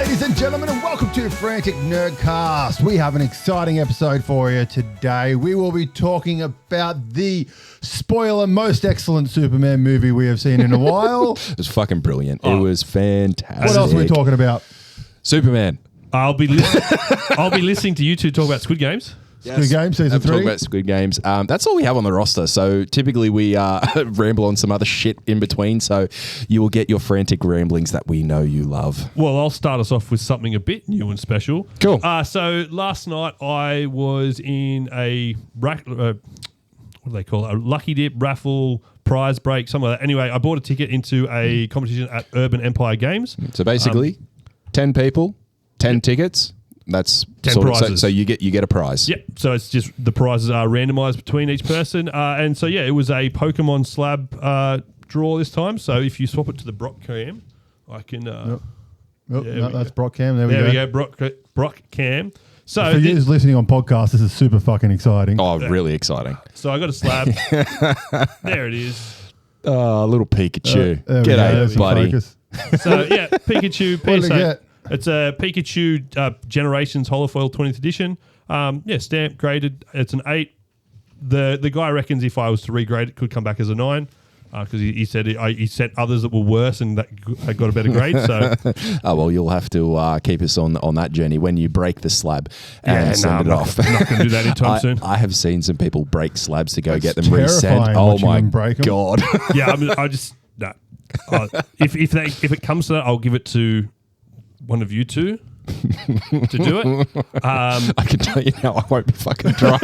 ladies and gentlemen, and welcome to Frantic Nerdcast. We have an exciting episode for you today. We will be talking about the spoiler most excellent Superman movie we have seen in a while. It was fucking brilliant. It was fantastic. What else are we talking about? Superman. I'll be listening to you two talk about Squid Games. Squid Games season 3. Talk about Squid Games. That's all we have on the roster. So typically we ramble on some other shit in between. So you will get your frantic ramblings that we know you love. Well, I'll start us off with something a bit new and special. Cool. So last night I was in a what do they call it? A lucky dip raffle prize break, something like that. Anyway, I bought a ticket into a competition at Urban Empire Games. So basically, 10 people, 10 tickets. That's 10 sort of, prizes. so you get a prize. Yep. So it's just the prizes are randomized between each person, and so it was a Pokemon slab draw this time. So if you swap it to the Brock Cam, I can. That's Brock Cam. There we go. go. Brock Cam. So for you listening on podcasts, this is super fucking exciting. Oh, really exciting. So I got a slab. There it is. Oh, little Pikachu. G'day, buddy. So Pikachu What did you PSA. get? It's a Pikachu Generations holofoil 20th edition. Stamp graded. It's an 8. The guy reckons if I was to regrade it, could come back as a 9 because he said he sent others that were worse and that got a better grade. So you'll have to keep us on that journey when you break the slab and send it off. I'm not going to do that anytime soon. I have seen some people break slabs to go get them terrifying resent. Oh watching my them break 'em. god! I just no. If it comes to that, I'll give it to one of you two to do it. I can tell you now, I won't be fucking trying.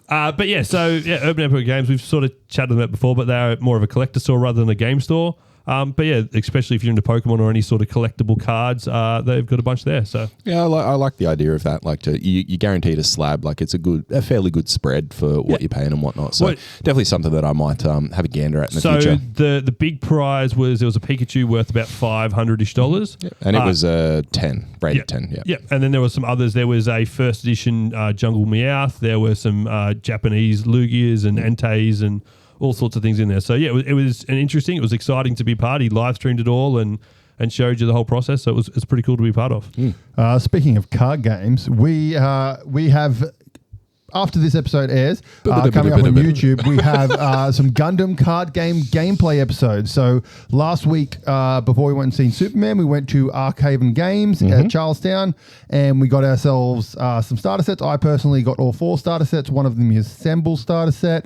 Urban Empire Games, we've sort of chatted about before, but they're more of a collector store rather than a game store. Especially if you're into Pokemon or any sort of collectible cards, they've got a bunch there. So yeah, I like the idea of that. Like you guaranteed a slab, like it's a fairly good spread for what you're paying and whatnot. So definitely something that I might have a gander at in the future. So the big prize was there was a Pikachu worth about $500-ish. Yep. And it was a 10, rated 10. Yeah. Yeah, and then there were some others. There was a first edition Jungle Meowth. There were some Japanese Lugias and Entei and all sorts of things in there. So it was it was exciting to be part. He live streamed it all and showed you the whole process. So it's pretty cool to be part of. Speaking of card games, we have, after this episode airs, coming up on YouTube, we have some Gundam card game gameplay episodes. So last week, before we went and seen Superman, we went to Archaven Games at Charlestown, and we got ourselves some starter sets. I personally got all 4 starter sets. One of them is Assemble starter set.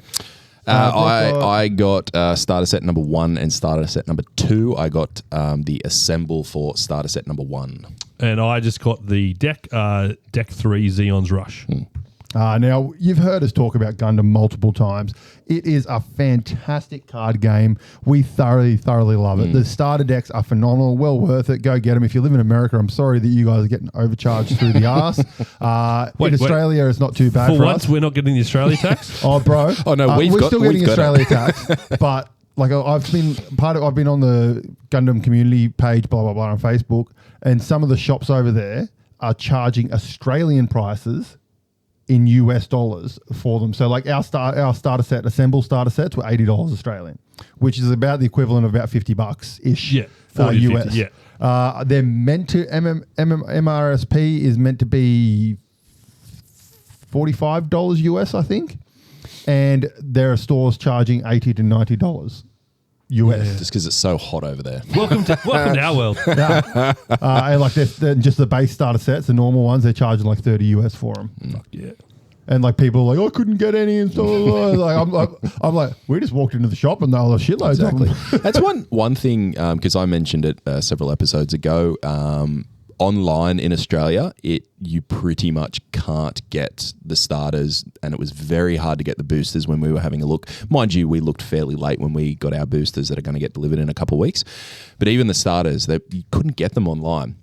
I got starter set number 1 and starter set number 2. I got the Assemble for starter set number 1. And I just got the deck 3 Xeon's Rush. Now, you've heard us talk about Gundam multiple times. It is a fantastic card game. We thoroughly love it. The starter decks are phenomenal, well worth it. Go get them. If you live in America, I'm sorry that you guys are getting overcharged through the arse. In Australia, it's not too bad for once, us. We're not getting the Australia tax? Oh, bro. Oh, no, we're still getting Australia tax. But I've been on the Gundam community page, blah, blah, blah, on Facebook, and some of the shops over there are charging Australian prices in US dollars for them. So like our starter set, Assemble starter sets were $80 Australian, which is about the equivalent of about $50-ish. Yeah, 40 US. 50, yeah. They're meant to, MRSP is meant to be $45 US, I think. And there are stores charging $80 to $90 US. Just because it's so hot over there. Welcome to our world. Yeah. And they're just the base starter sets, the normal ones, they're charging like $30 US for them. Yeah. And like people are like, I couldn't get any and stuff. I'm like, we just walked into the shop and there were shitloads of them. That's one thing, because I mentioned it several episodes ago. Online in Australia, you pretty much can't get the starters, and it was very hard to get the boosters when we were having a look. Mind you, we looked fairly late when we got our boosters that are going to get delivered in a couple of weeks. But even the starters, you couldn't get them online.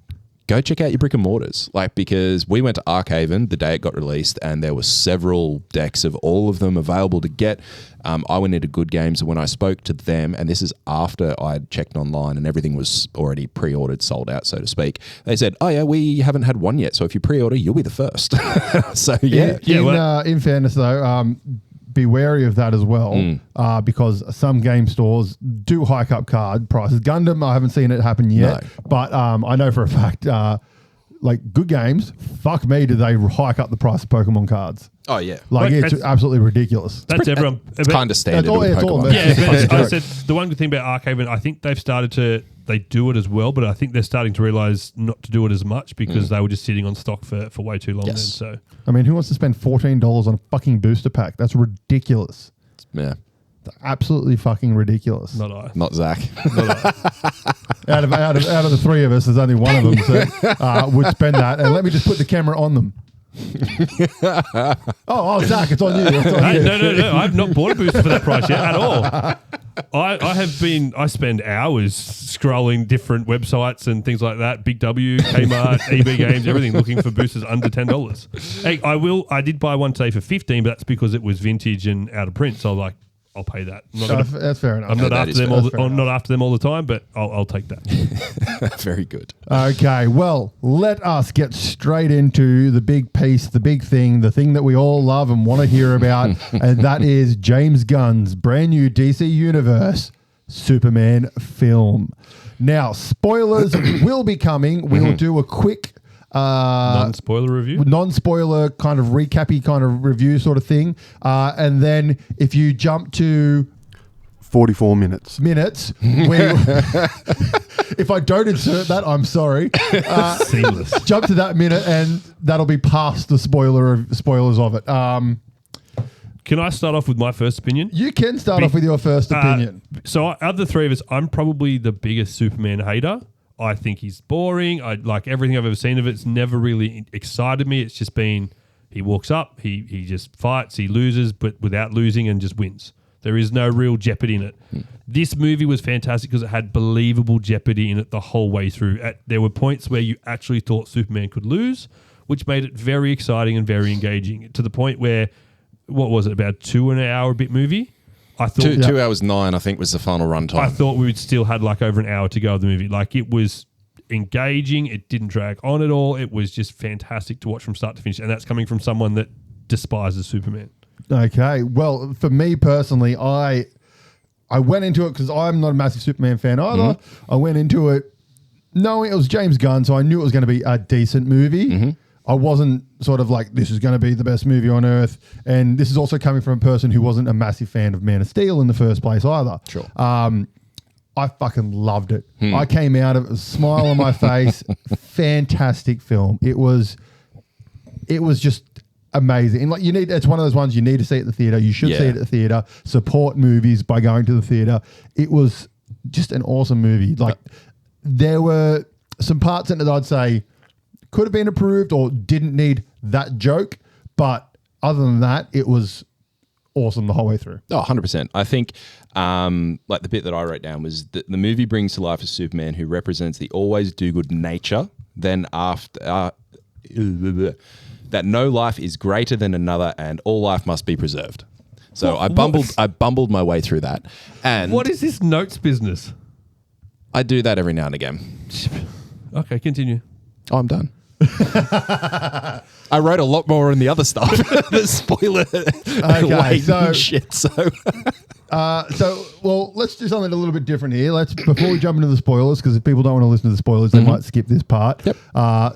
Go check out your brick and mortars, because we went to Archaven the day it got released, and there were several decks of all of them available to get. I went into Good Games, and when I spoke to them, and this is after I had checked online and everything was already pre-ordered, sold out, so to speak, they said, "Oh yeah, we haven't had one yet, so if you pre-order, you'll be the first." So yeah. In fairness though, be wary of that as well, because some game stores do hike up card prices. Gundam, I haven't seen it happen yet, but I know for a fact, like Good Games, fuck me, do they hike up the price of Pokemon cards? Oh yeah, like it's absolutely ridiculous. That's everyone. It's kind of standard. It's all But I said the one good thing about Archaven, I think they've started to. They do it as well, but I think they're starting to realise not to do it as much because they were just sitting on stock for way too long. Yes. Then, so I mean, who wants to spend $14 on a fucking booster pack? That's ridiculous. Yeah. Absolutely fucking ridiculous. not I. Not Zach. Not I. out of the three of us, there's only one of them that would spend that. And let me just put the camera on them. Zach, it's on you. No. I've not bought a booster for that price yet at all. I spend hours scrolling different websites and things like that. Big W, Kmart, EB Games, everything, looking for boosters under $10. Hey, I did buy one today for $15, but that's because it was vintage and out of print. So I was like, I'll pay that. That's fair enough. I'm not after them not after them all the time, but I'll take that. Very good. Okay, well, let us get straight into the big piece, the big thing, the thing that we all love and want to hear about, and that is James Gunn's brand new DC Universe Superman film. Now, spoilers will be coming. We will do a quick non-spoiler kind of recappy kind of review sort of thing, and then if you jump to 44 minutes, if I don't insert that, I'm sorry. Seamless. Jump to that minute, and that'll be past the spoilers of it. Can I start off with my first opinion? You can start off with your first opinion. So, out of the three of us, I'm probably the biggest Superman hater. I think he's boring. I like everything I've ever seen of it. It's never really excited me. It's just been he walks up, he just fights, he loses, but without losing and just wins. There is no real jeopardy in it. This movie was fantastic because it had believable jeopardy in it the whole way through. There were points where you actually thought Superman could lose, which made it very exciting and very engaging to the point where, what was it, about 2 hour a bit movie? I thought 2 hours 9, I think, was the final runtime. I thought we would still had like over an hour to go of the movie. Like it was engaging. It didn't drag on at all. It was just fantastic to watch from start to finish. And that's coming from someone that despises Superman. Okay. Well, for me personally, I went into it because I'm not a massive Superman fan either. I went into it knowing it was James Gunn, so I knew it was going to be a decent movie. I wasn't sort of like, this is going to be the best movie on earth. And this is also coming from a person who wasn't a massive fan of Man of Steel in the first place either. Sure. I fucking loved it. I came out of it with a smile on my face. Fantastic film. It was just amazing. And like it's one of those ones you need to see at the theater. You should see it at the theater. Support movies by going to the theater. It was just an awesome movie. Like there were some parts in it that I'd say could have been improved or didn't need that joke. But other than that, it was awesome the whole way through. Oh, 100%. I think like the bit that I wrote down was that the movie brings to life a Superman who represents the always do-good nature, then after that no life is greater than another and all life must be preserved. So I bumbled my way through that. And what is this notes business? I do that every now and again. Okay, continue. Oh, I'm done. I wrote a lot more in the other stuff. The spoiler. Okay, shit. Well, let's do something a little bit different here. Before we jump into the spoilers, because if people don't want to listen to the spoilers, they might skip this part. Yep.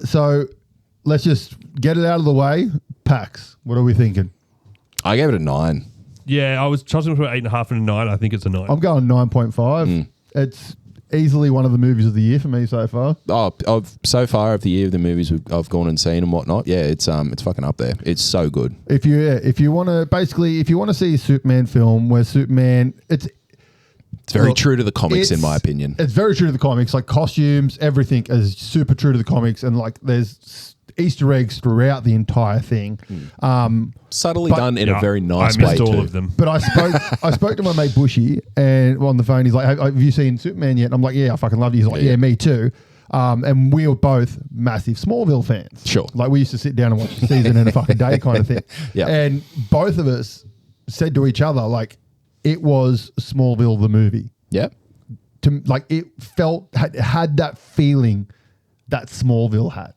So let's just get it out of the way. Pax, what are we thinking? I gave it a 9. Yeah, I was tossing between 8.5 and a 9. I think it's a 9. I'm going 9.5. It's easily one of the movies of the year for me so far. So far of the year of the movies I've gone and seen and whatnot, it's fucking up there. It's so good. If you want to see a Superman film where Superman, it's very true to the comics in my opinion. It's very true to the comics, like costumes, everything is super true to the comics, and like there's Easter eggs throughout the entire thing. Subtly done in a very nice way. I missed all of them. But I spoke to my mate Bushy and on the phone. He's like, "Have you seen Superman yet?" And I'm like, "Yeah, I fucking loved it." He's like, "Yeah, me too." And we were both massive Smallville fans. Sure. Like we used to sit down and watch the season in a fucking day kind of thing. Yeah. And both of us said to each other, like, it was Smallville the movie. Yep. Like it had that feeling that Smallville had.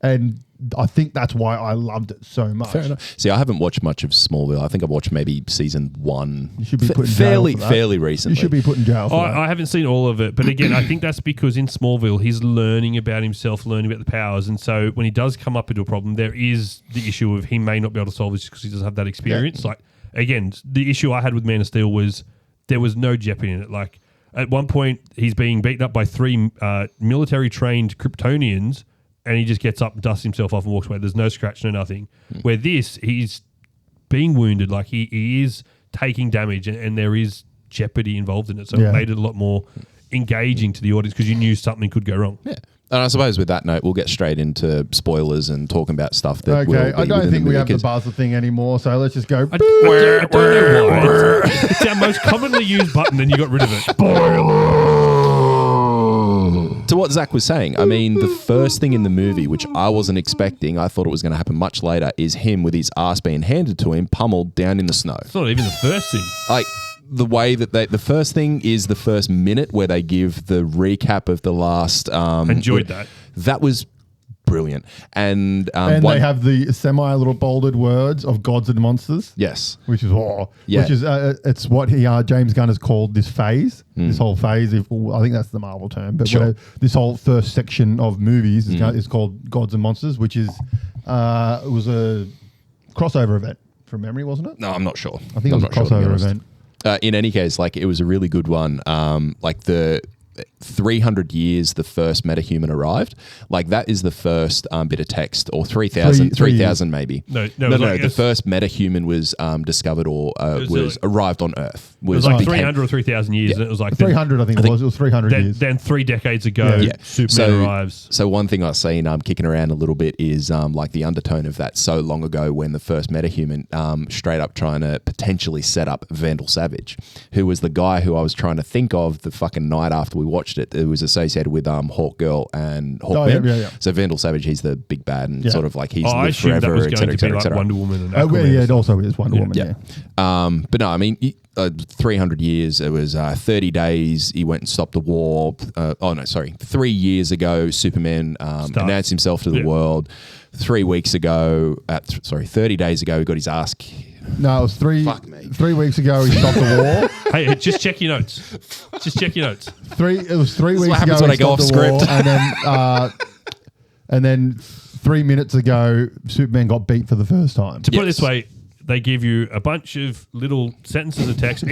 And I think that's why I loved it so much. Fair enough. See, I haven't watched much of Smallville. I think I've watched maybe season 1. You should be put in jail for that. Fairly recently. You should be put in jail for that. I haven't seen all of it, but again, I think that's because in Smallville he's learning about himself, learning about the powers, and so when he does come up into a problem, there is the issue of he may not be able to solve it because he doesn't have that experience. Yeah. Like again, the issue I had with Man of Steel was there was no jeopardy in it. Like at one point, he's being beaten up by 3 military trained Kryptonians. And he just gets up, dusts himself off and walks away. There's no scratch, no nothing. Where this, he's being wounded. Like he is taking damage and there is jeopardy involved in it. So it made it a lot more engaging to the audience because you knew something could go wrong. Yeah. And I suppose with that note, we'll get straight into spoilers and talking about stuff that will be I don't think we have the buzzer thing anymore, so let's just go. I don't know why. It's our most commonly used button and you got rid of it. To what Zach was saying, I mean, the first thing in the movie, which I wasn't expecting, I thought it was going to happen much later, is him with his ass being handed to him, pummeled down in the snow. It's not even the first thing. Like, the way that the first thing is the first minute where they give the recap of the last... Enjoyed that. That was brilliant. And they have the semi-little bolded words of gods and monsters. Yes. Which is Yeah. which is it's what James Gunn has called this phase. This whole phase. I think that's the Marvel term, but Sure. this whole first section of movies is called Gods and Monsters, which is it was a crossover event from memory, wasn't it? No, I'm not sure. I think it was a crossover event. In any case, like it was a really good one. Like the 300 years the first metahuman arrived. Like that is the first bit of text, or 3,000 maybe. No. The first metahuman was discovered or arrived on Earth. It was like 300 or 3,000 years. And it was like 300, I think it was. It was 300 years. Then 3 decades ago, Superman arrives. So one thing I've seen kicking around a little bit is like the undertone of that so long ago when the first metahuman straight up trying to potentially set up Vandal Savage, who was the guy who I was trying to think of the fucking night after we watched it. It was associated with Hawkgirl and Hawkman. Yeah. So Vandal Savage, he's the big bad and sort of like he's I lived assumed forever, that was going to be like Wonder Woman and Aquaman. It also is Wonder Woman, yeah. But no, I mean, 300 years, it was 30 days, he went and stopped the war. 3 years ago, Superman announced himself to the world. 3 weeks ago, 30 days ago, he got his ass No, it was 3 weeks ago he stopped the war. Hey, just check your notes. It was 3 weeks what happens ago when he I go stopped off the war, script. and then 3 minutes ago Superman got beat for the first time. To put it this way, they give you a bunch of little sentences of text.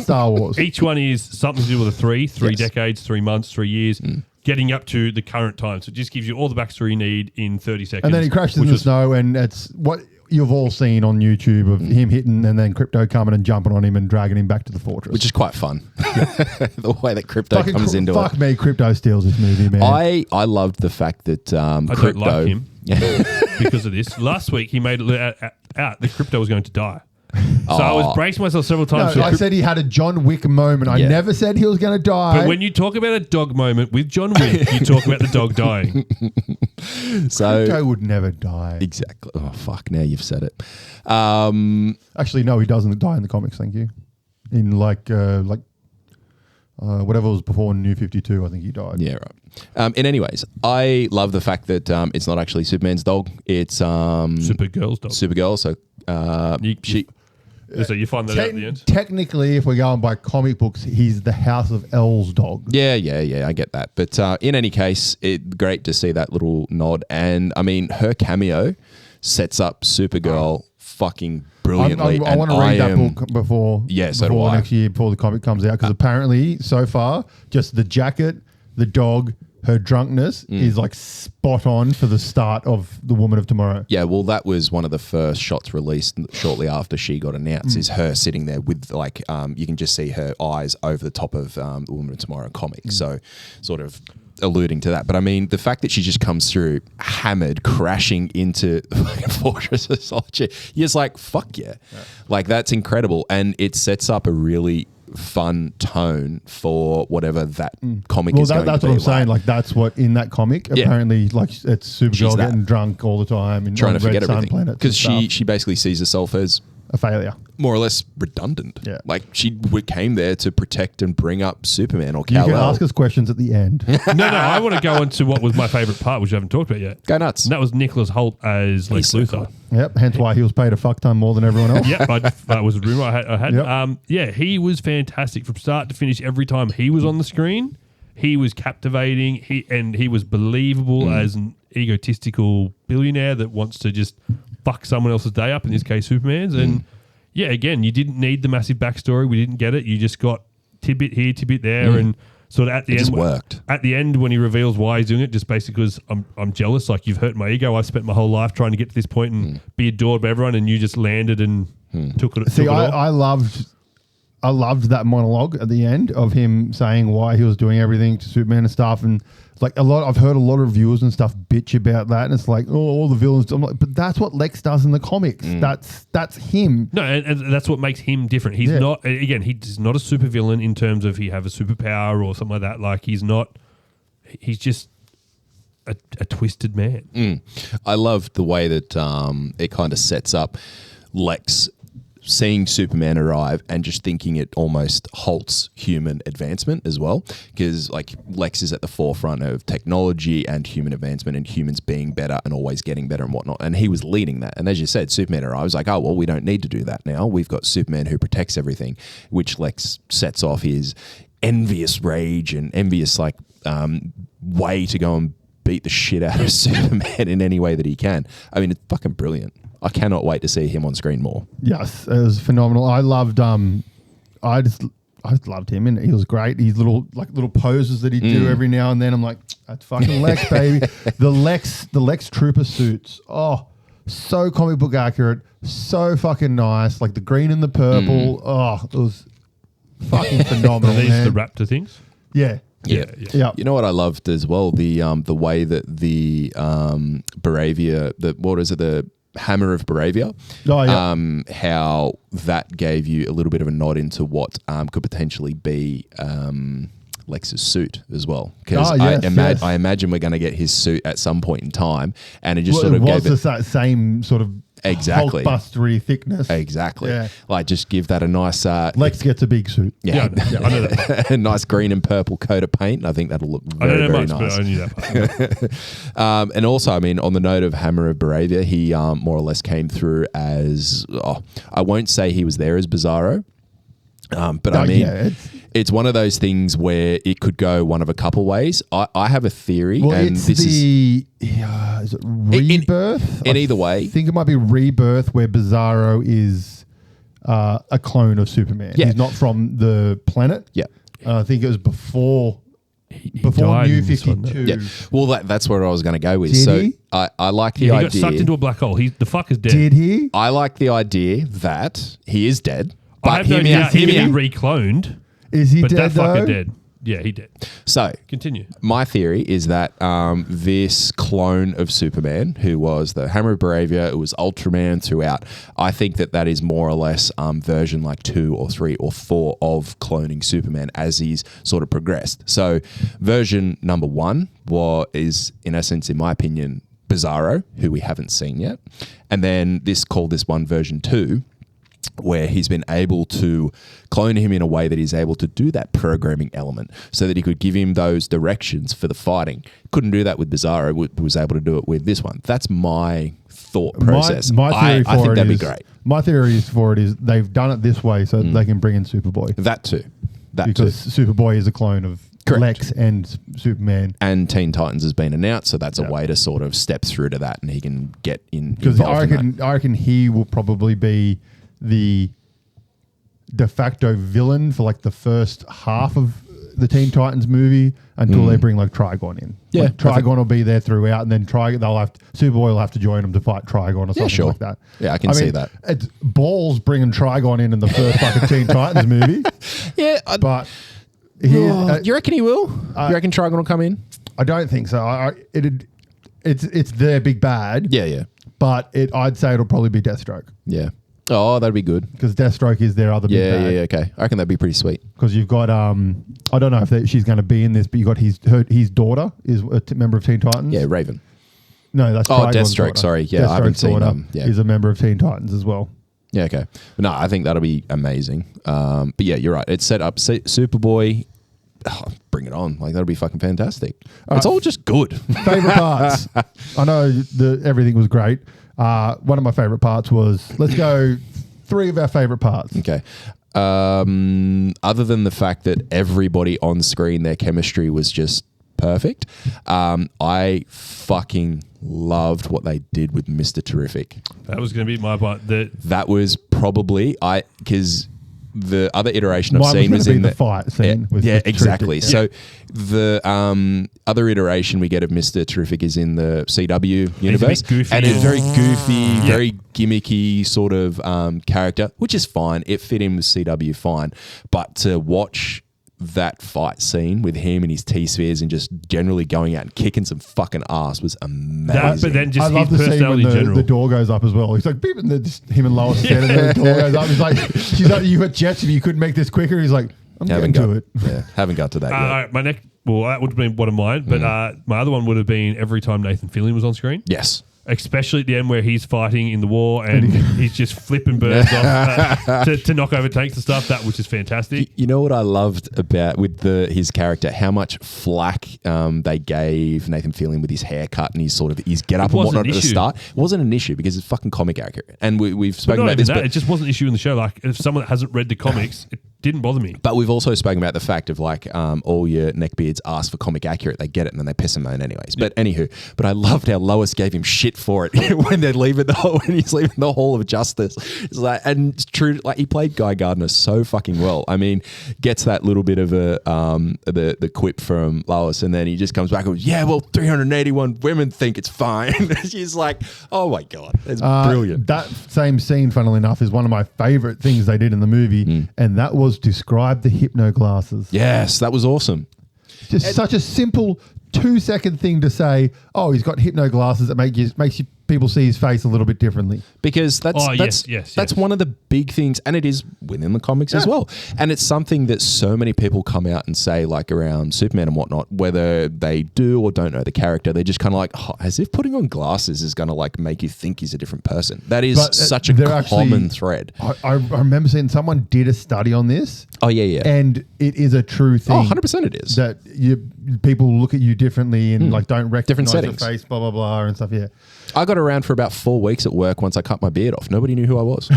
Star Wars. Each one is something to do with a three decades, 3 months, 3 years, getting up to the current time. So it just gives you all the backstory you need in 30 seconds. And then he crashes in the snow, and it's what you've all seen on YouTube of him hitting and then Crypto coming and jumping on him and dragging him back to the fortress. which is quite fun. The way that Crypto comes into it. Fuck me, Crypto steals this movie, man. I loved the fact that I Crypto... don't like him because of this. Last week, he made it out that Crypto was going to die. So I was bracing myself several times. I said he had a John Wick moment. I never said he was going to die. But when you talk about a dog moment with John Wick, you talk about the dog dying. So Crypto would never die. Exactly. Oh, fuck. Now you've said it. Actually, no, he doesn't die in the comics, thank you. In whatever was before New 52, I think he died. Yeah, right. In any ways, I love the fact that it's not actually Superman's dog. It's Supergirl's dog. Supergirl. So so you find that out at the end? Technically, if we're going by comic books, he's the House of L's dog. Yeah, I get that. But in any case, great to see that little nod. And I mean, her cameo sets up Supergirl fucking brilliantly. I want to read that book before next year, before the comic comes out, because apparently, so far, just the jacket, the dog, her drunkenness is like spot on for the start of The Woman of Tomorrow. Yeah, well, that was one of the first shots released shortly after she got announced, is her sitting there with like, you can just see her eyes over the top of The Woman of Tomorrow comic. So sort of alluding to that. But I mean, the fact that she just comes through hammered, crashing into the fucking Fortress of Solitude, you're just like, fuck yeah. Like, that's incredible. And it sets up a really fun tone for whatever that comic is going to be. That's what I'm saying. Like, that's what in that comic, apparently, like, it's Supergirl getting drunk all the time and trying to forget Red Sun everything. planets. Because she basically sees herself as a failure. more or less redundant. Yeah. Like she came there to protect and bring up Superman or You Kal-El. can ask us questions at the end. No, I want to go on to what was my favourite part, which I haven't talked about yet. Go nuts. And that was Nicholas Hoult as Lex so Luthor. cool. Yep. Hence why he was paid a fuck ton more than everyone else. Yep, that was a rumor I had. Yep. Yeah, he was fantastic from start to finish. Every time he was on the screen, he was captivating. He was believable as an egotistical billionaire that wants to just fuck someone else's day up. In this case, Superman's. And yeah, again, you didn't need the massive backstory. We didn't get it. You just got tidbit here, tidbit there, and sort of at the end, just worked. At the end, when he reveals why he's doing it, just basically because I'm jealous. Like, you've hurt my ego. I've spent my whole life trying to get to this point and be adored by everyone, and you just landed and took it. See, took it all. I loved that monologue at the end of him saying why he was doing everything to Superman and stuff. And it's like I've heard a lot of reviewers and stuff bitch about that. And it's like, oh, all the villains. I'm like, but that's what Lex does in the comics. That's him. No, and that's what makes him different. He's not, again, he's not a supervillain in terms of he have a superpower or something like that. Like, he's just a twisted man. I love the way that it kind of sets up Lex seeing Superman arrive and just thinking it almost halts human advancement as well, because like Lex is at the forefront of technology and human advancement and humans being better and always getting better and whatnot, and he was leading that. And as you said, Superman arrives like, oh well, we don't need to do that now, we've got Superman who protects everything, which Lex sets off his envious rage and envious way to go and beat the shit out of Superman in any way that he can. I mean, it's fucking brilliant. I cannot wait to see him on screen more. Yes, it was phenomenal. I loved I just loved him, and he was great. These little poses that he'd do every now and then. I'm like, that's fucking Lex, baby. The Lex Trooper suits. Oh, so comic book accurate, so fucking nice. Like the green and the purple. Oh, it was fucking phenomenal. Are these man. the Raptor things? Yeah. Yeah. You know what I loved as well? The way that the Baravia, the Hammer of Baravia, how that gave you a little bit of a nod into what could potentially be Lex's suit as well. Because I imagine we're going to get his suit at some point in time, and it just sort of gave it the same sort of Hulkbustery thickness. Exactly. Yeah. Like, just give that a nice... Lex gets a big suit. Yeah, I know that. A nice green and purple coat of paint. I think that'll look very, very nice. But I knew that part. And also, I mean, on the note of Hammer of Baravia, he more or less came through as... I won't say he was there as Bizarro, but I mean... It's one of those things where it could go one of a couple ways. I have a theory, and is it Rebirth? In either way, I think it might be Rebirth, where Bizarro is a clone of Superman. Yeah. He's not from the planet. Yeah, I think it was before died New in this one, 52. yeah. Well, that's where I was going to go with. Did he? I like the He idea. got sucked into a black hole. The fucker's dead. Did he? I like the idea that he is dead. I have no doubt he can be recloned. Is he but dead, that fucker though? dead. Yeah, he did. So, continue. My theory is that this clone of Superman, who was the Hammer of Baravia, it was Ultraman throughout, I think that is more or less version like 2 or 3 or 4 of cloning Superman as he's sort of progressed. So version number 1 is, in essence, in my opinion, Bizarro, who we haven't seen yet. And then this one version 2, where he's been able to clone him in a way that he's able to do that programming element so that he could give him those directions for the fighting. Couldn't do that with Bizarro, was able to do it with this one. That's my thought process. I think that'd be great. My theory for it is they've done it this way so they can bring in Superboy. That too. Because Superboy is a clone of Lex and Superman. And Teen Titans has been announced, so that's a way to sort of step through to that, and he can get in. Because I reckon he will probably be the de facto villain for like the first half of the Teen Titans movie until they bring like Trigon in. Yeah, like, Trigon will be there throughout, and then Superboy will have to join them to fight Trigon or something like that. Yeah, I can see that. It's balls bringing Trigon in the first fucking Teen Titans movie. Yeah, but you reckon he will? You reckon Trigon will come in? I don't think so. It's their big bad. Yeah. But I'd say it'll probably be Deathstroke. Yeah. Oh, that'd be good. Because Deathstroke is their other big bad. Yeah, okay. I reckon that'd be pretty sweet. Because you've got, I don't know if she's going to be in this, but you've got his daughter is a member of Teen Titans. Yeah, Raven. No, that's Deathstroke, daughter. sorry. Yeah, I haven't seen Is a member of Teen Titans as well. Yeah, okay. But no, I think that'll be amazing. But yeah, you're right. It's set up Superboy. Oh, bring it on. Like, that'll be fucking fantastic. It's all just good. Favorite parts. I know everything was great. One of my favorite parts was, let's go 3 of our favorite parts. Okay. Other than the fact that everybody on screen, their chemistry was just perfect. I fucking loved what they did with Mr. Terrific. That was going to be my part. That was probably because the other iteration I've Mine seen was in the fight scene. Yeah, with exactly. Terrific. So the other iteration we get of Mr. Terrific is in the CW universe, goofy. and it's very goofy, very gimmicky sort of character, which is fine. It fit in with CW fine, but to watch that fight scene with him and his T-spheres and just generally going out and kicking some fucking ass was amazing. But then just I love his the scene when personality in general. the door goes up as well. He's like, beep, and him and Lois standing there, the door goes up. He's like, she's like, you got jets if you couldn't make this quicker. He's like, I'm getting to it. Yeah, haven't got to that yet. My next, well, that would have been one of mine, but my other one would have been every time Nathan Fillion was on screen. Yes. Especially at the end where he's fighting in the war and he's just flipping birds off to knock over tanks and stuff. That was just fantastic. You know what I loved about with his character? How much flack they gave Nathan Fillion with his haircut and his get up and whatnot at the start. It wasn't an issue because it's fucking comic accurate. And we've spoken about this. It just wasn't an issue in the show. Like, if someone that hasn't read the comics, it didn't bother me. But we've also spoken about the fact of like all your neckbeards ask for comic accurate. They get it and then they piss and moan anyways. But anywho, but I loved how Lois gave him shit for it when they're leaving when he's leaving the Hall of Justice. It's like, and it's true, like he played Guy Gardner so fucking well. I mean, gets that little bit of a the quip from Lois, and then he just comes back and goes, yeah, well, 381 women think it's fine. She's like, oh my God, it's brilliant. That same scene, funnily enough, is one of my favorite things they did in the movie, and that was describe the hypno glasses. Yes, that was awesome. Just such a simple 2-second thing to say, oh, he's got hypno glasses that makes you people see his face a little bit differently. Because that's one of the big things, and it is within the comics as well. And it's something that so many people come out and say, like around Superman and whatnot, whether they do or don't know the character, they're just kind of like, as if putting on glasses is going to like make you think he's a different person. That is such a common thread. I remember seeing someone did a study on this. Oh, yeah. And it is a true thing. Oh, 100% it is. That people look at you differently and like don't recognize different your face, blah, blah, blah, and stuff, yeah. I got around for about 4 weeks at work once I cut my beard off. Nobody knew who I was.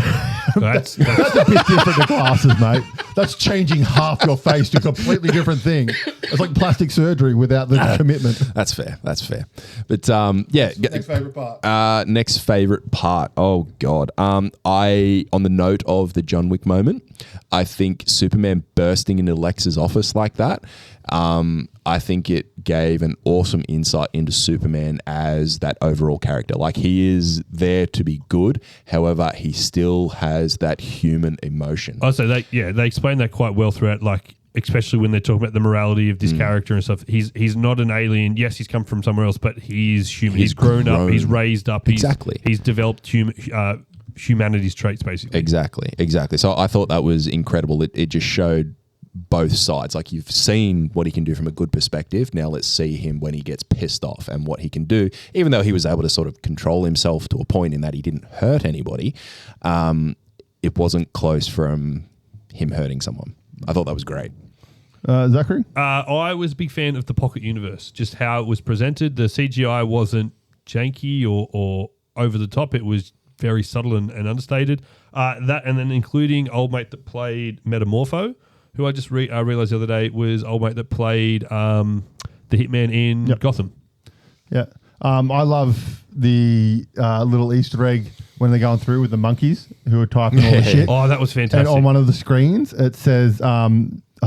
That's a bit different to glasses, mate. That's changing half your face to a completely different thing. It's like plastic surgery without the commitment. That's fair. But next favorite part. Next favorite part. Oh God. On the note of the John Wick moment, I think Superman bursting into Lex's office like that. I think it gave an awesome insight into Superman as that overall character. Like, he is there to be good, however, he still has that human emotion. Oh, so they explain that quite well throughout, like, especially when they're talking about the morality of this character and stuff. He's not an alien. Yes, he's come from somewhere else, but he's human. He's grown up. He's raised up. He's developed humanity's traits, basically. Exactly. So I thought that was incredible. It just showed both sides. Like, you've seen what he can do from a good perspective. Now let's see him when he gets pissed off and what he can do. Even though he was able to sort of control himself to a point in that he didn't hurt anybody, it wasn't close from him hurting someone. I thought that was great. Zachary? I was a big fan of the Pocket Universe, just how it was presented. The CGI wasn't janky or over the top. It was very subtle and understated. That, and then including old mate that played Metamorpho, who I just realized the other day was old mate that played the Hitman in Gotham. Yeah. I love the little Easter egg when they're going through with the monkeys who are typing all the shit. Oh, that was fantastic. And on one of the screens, it says, I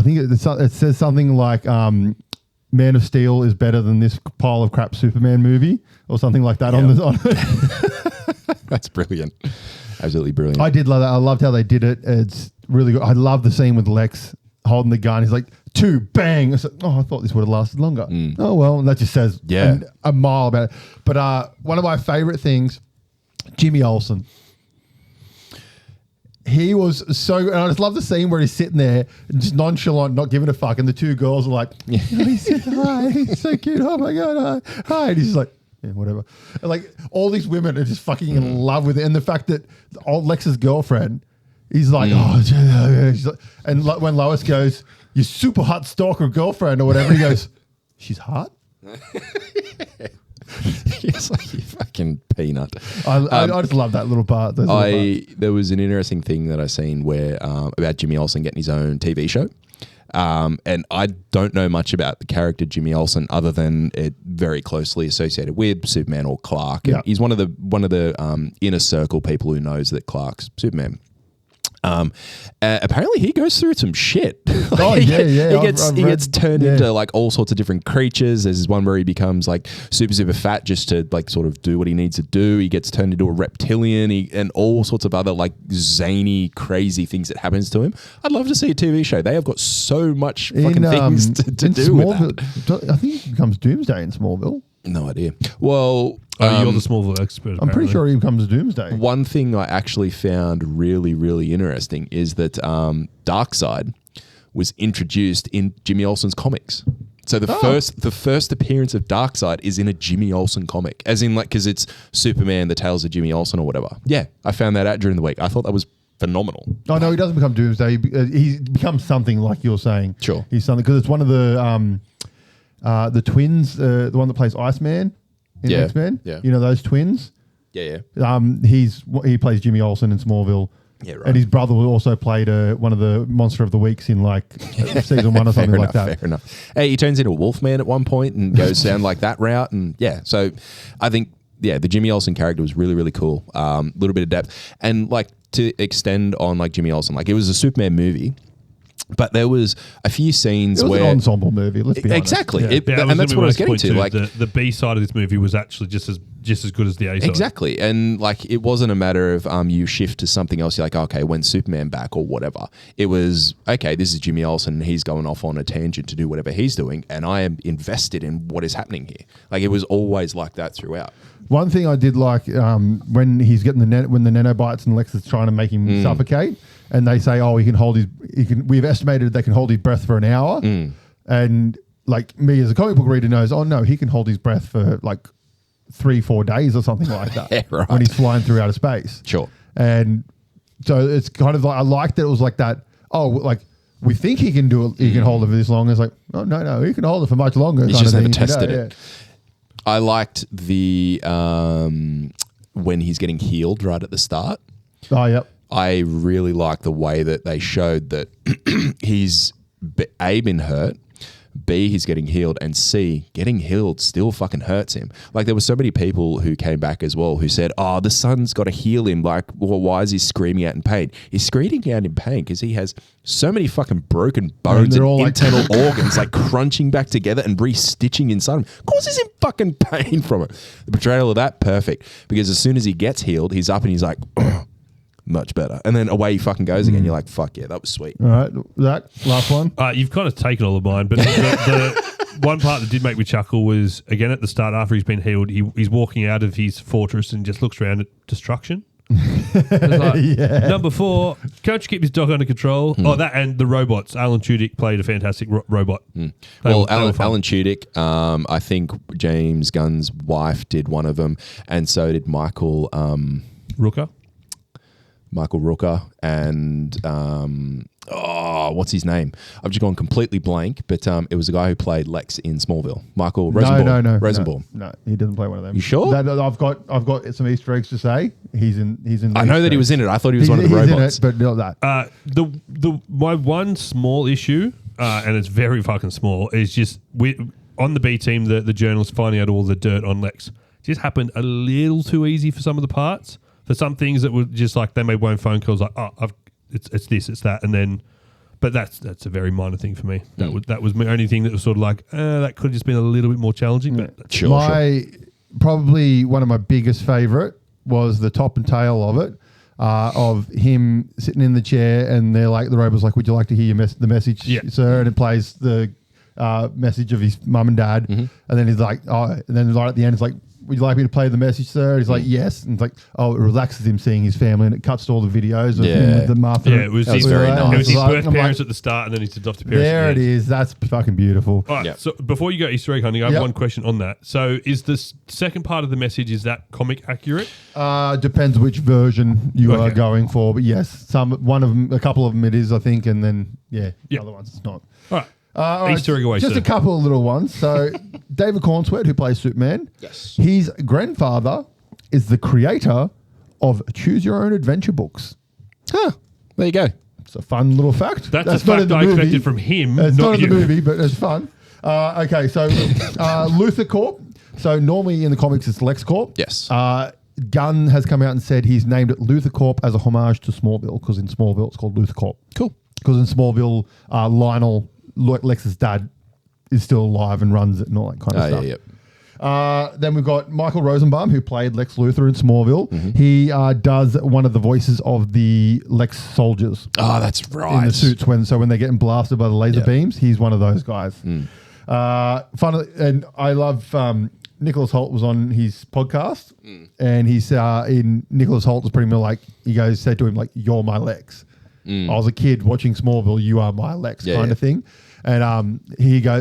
think it says something like, Man of Steel is better than this pile of crap Superman movie, or something like that on it. That's brilliant. Absolutely brilliant. I did love that. I loved how they did it. It's really good. I love the scene with Lex holding the gun. He's like, 2, bang. I was like, oh, I thought this would have lasted longer. Oh, well, and that just says a mile about it. But one of my favorite things, Jimmy Olsen. He was so, and I just love the scene where he's sitting there, just nonchalant, not giving a fuck, and the 2 girls are like, oh, he's so cute, oh my God, hi. And he's just like, Yeah, whatever. And like all these women are just fucking in love with it, and the fact that old Lex's girlfriend, he's like, she's like, and when Lois goes, "You super hot stalker girlfriend" or whatever, he goes, "She's hot." It's like you fucking peanut. I just love that little part. There was an interesting thing that I seen where about Jimmy Olsen getting his own TV show. And I don't know much about the character Jimmy Olsen other than it very closely associated with Superman or Clark. And he's one of the inner circle people who knows that Clark's Superman. Apparently he goes through some shit. He gets turned into like all sorts of different creatures. There's one where he becomes like super fat just to like sort of do what he needs to do. He gets turned into a reptilian and all sorts of other like zany, crazy things that happens to him. I'd love to see a TV show. They have got so much fucking things to do with that. I think he becomes Doomsday in Smallville. No idea. Well, you're the Smallville expert. I'm pretty sure he becomes Doomsday. One thing I actually found really, really interesting is that Darkseid was introduced in Jimmy Olsen's comics. So the first appearance of Darkseid is in a Jimmy Olsen comic, as in like because it's Superman: The Tales of Jimmy Olsen or whatever. Yeah, I found that out during the week. I thought that was phenomenal. Oh no, he doesn't become Doomsday. He becomes something like you're saying. Sure, he's something because it's one of the twins, the one that plays Iceman in X-Men. Yeah. You know those twins? Yeah. He plays Jimmy Olsen in Smallville. Yeah, right. And his brother also played one of the Monster of the Weeks in like season 1 or something like that. Fair enough. Hey, he turns into a Wolfman at one point and goes down like that route. And so I think, the Jimmy Olsen character was really, really cool. A little bit of depth. And like to extend on like Jimmy Olsen, like it was a Superman movie. But there was a few scenes where... It was an ensemble movie, let's be honest. Exactly. Yeah. And that's what I was getting to. Like the B side of this movie was actually just as good as the A side. Exactly. And like it wasn't a matter of you shift to something else. You're like, okay, when's Superman back or whatever? It was, okay, this is Jimmy Olsen. He's going off on a tangent to do whatever he's doing. And I am invested in what is happening here. Like it was always like that throughout. One thing I did like when he's getting when the nanobites and Lex is trying to make him suffocate, and they say, "Oh, we've estimated they can hold his breath for an hour," and like me as a comic book reader knows, oh no, he can hold his breath for like 3-4 days or something like that. Yeah, right. When he's flying through outer space. Sure. And so it's kind of like I liked that it was like that. Oh, like we think he can do it. He can hold it for this long. It's like, oh no, he can hold it for much longer. He's just never tested it. Yeah. I liked the when he's getting healed right at the start. Oh, yep. I really like the way that they showed that he's A, been hurt, B, he's getting healed, and C, getting healed still fucking hurts him. Like there were so many people who came back as well who said, oh, the sun's got to heal him. Like, well, why is he screaming out in pain? He's screaming out in pain because he has so many fucking broken bones and internal organs like crunching back together and re-stitching inside him. Causes him fucking pain from it. The portrayal of that, perfect. Because as soon as he gets healed, he's up and he's like, much better. And then away he fucking goes again. You're like, fuck yeah, that was sweet. All right, Zach, last one. You've kind of taken all of mine, but the one part that did make me chuckle was, again, at the start, after he's been healed, he's walking out of his fortress and just looks around at destruction. Number 4, can't you keep his dog under control? Oh, that and the robots. Alan Tudyk played a fantastic robot. Well, Alan Tudyk, I think James Gunn's wife did one of them, and so did Michael Rooker and what's his name? I've just gone completely blank, but it was a guy who played Lex in Smallville. Michael Rosenbaum. No. Rosenbaum. No, he doesn't play one of them. You sure? I've got some Easter eggs to say. He's in. I know that he was in it. I thought he was one of the robots. In it, but not that. My one small issue, and it's very fucking small, is just on the B team, the journalists finding out all the dirt on Lex. It just happened a little too easy for some of the parts. For some things that were just like they made one phone calls like, it's this, it's that, and then, but that's a very minor thing for me. That was my only thing that was sort of like that could have just been a little bit more challenging. But sure. Probably one of my biggest favorite was the top and tail of it, of him sitting in the chair and they're like the robot's like, would you like to hear the message, sir? And it plays the message of his mum and dad, and then he's like, and then right at the end it's like, would you like me to play the message, sir? He's like, yes. And it's like, oh, it relaxes him seeing his family, and it cuts to all the videos of him with the Martha. Yeah, it was very nice. It was his birth I'm parents like, at the start, and then his adopted parents. there it is. That's fucking beautiful. All right, so before you go Easter egg hunting, I have one question on that. So is the second part of the message, is that comic accurate? Depends which version you are going for, but yes, a couple of them it is, I think, and then other ones it's not. All right. Easter egg away, just sir. a couple of little ones. So David Cornsweet, who plays Superman, his grandfather is the creator of Choose Your Own Adventure books. Huh. There you go. It's a fun little fact. That's a fact I expected from him. It's not in you. the movie, but it's fun. Okay, so Luthor Corp. So normally in the comics it's LexCorp. Yes. Gunn has come out and said he's named it Luthor Corp as a homage to Smallville, because in Smallville it's called Luthor Corp. Cool. Because in Smallville, Lionel, Lex's dad, is still alive and runs it and all that kind of stuff. Then we've got Michael Rosenbaum, who played Lex Luthor in Smallville. Mm-hmm. He does one of the voices of the Lex soldiers. Oh, that's right. In the suits when they're getting blasted by the laser beams. He's one of those guys. Fun, and I love Nicholas Hoult was on his podcast, and he's in Nicholas Hoult is pretty much like said to him like, "You're my Lex." I was a kid watching Smallville. You are my Lex, kind of thing. And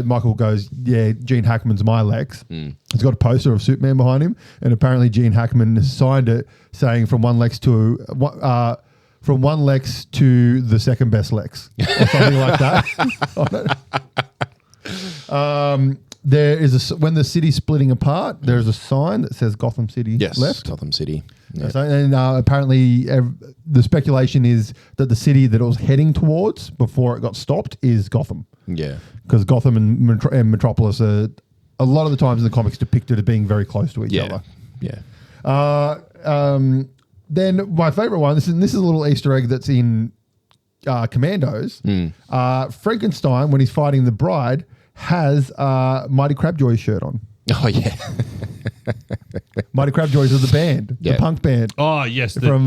Michael goes, yeah, Gene Hackman's my Lex. He's got a poster of Superman behind him, and apparently Gene Hackman has signed it saying from one Lex to the second best Lex, or something like that. There is when the city's splitting apart, there's a sign that says Gotham City left. Gotham City. Yeah. So, and apparently the speculation is that the city that it was heading towards before it got stopped is Gotham. Yeah. Because Gotham and Metropolis are a lot of the times in the comics depicted as being very close to each other. Yeah. Then my favorite one, this is a little Easter egg that's in Commandos. Frankenstein, when he's fighting the bride, has Mighty Crabjoy's shirt on. Oh, yeah. Mighty Crabjoys are the band, the punk band. Oh, yes. From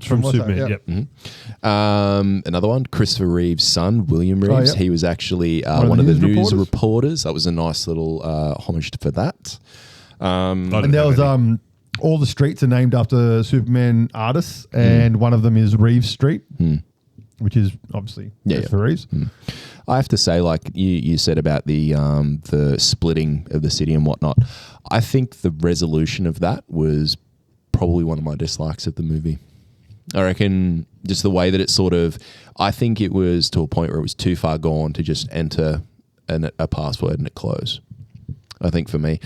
Superman. Yep. Mm-hmm. Another one, Christopher Reeve's son, William Reeves. He was actually one of the news reporters. That was a nice little homage for that. And there was all the streets are named after Superman artists, and one of them is Reeves Street, which is obviously for Reeves. I have to say, like you said about the splitting of the city and whatnot, I think the resolution of that was probably one of my dislikes of the movie. I reckon just the way that it I think it was to a point where it was too far gone to just enter a password and it close. I think for me,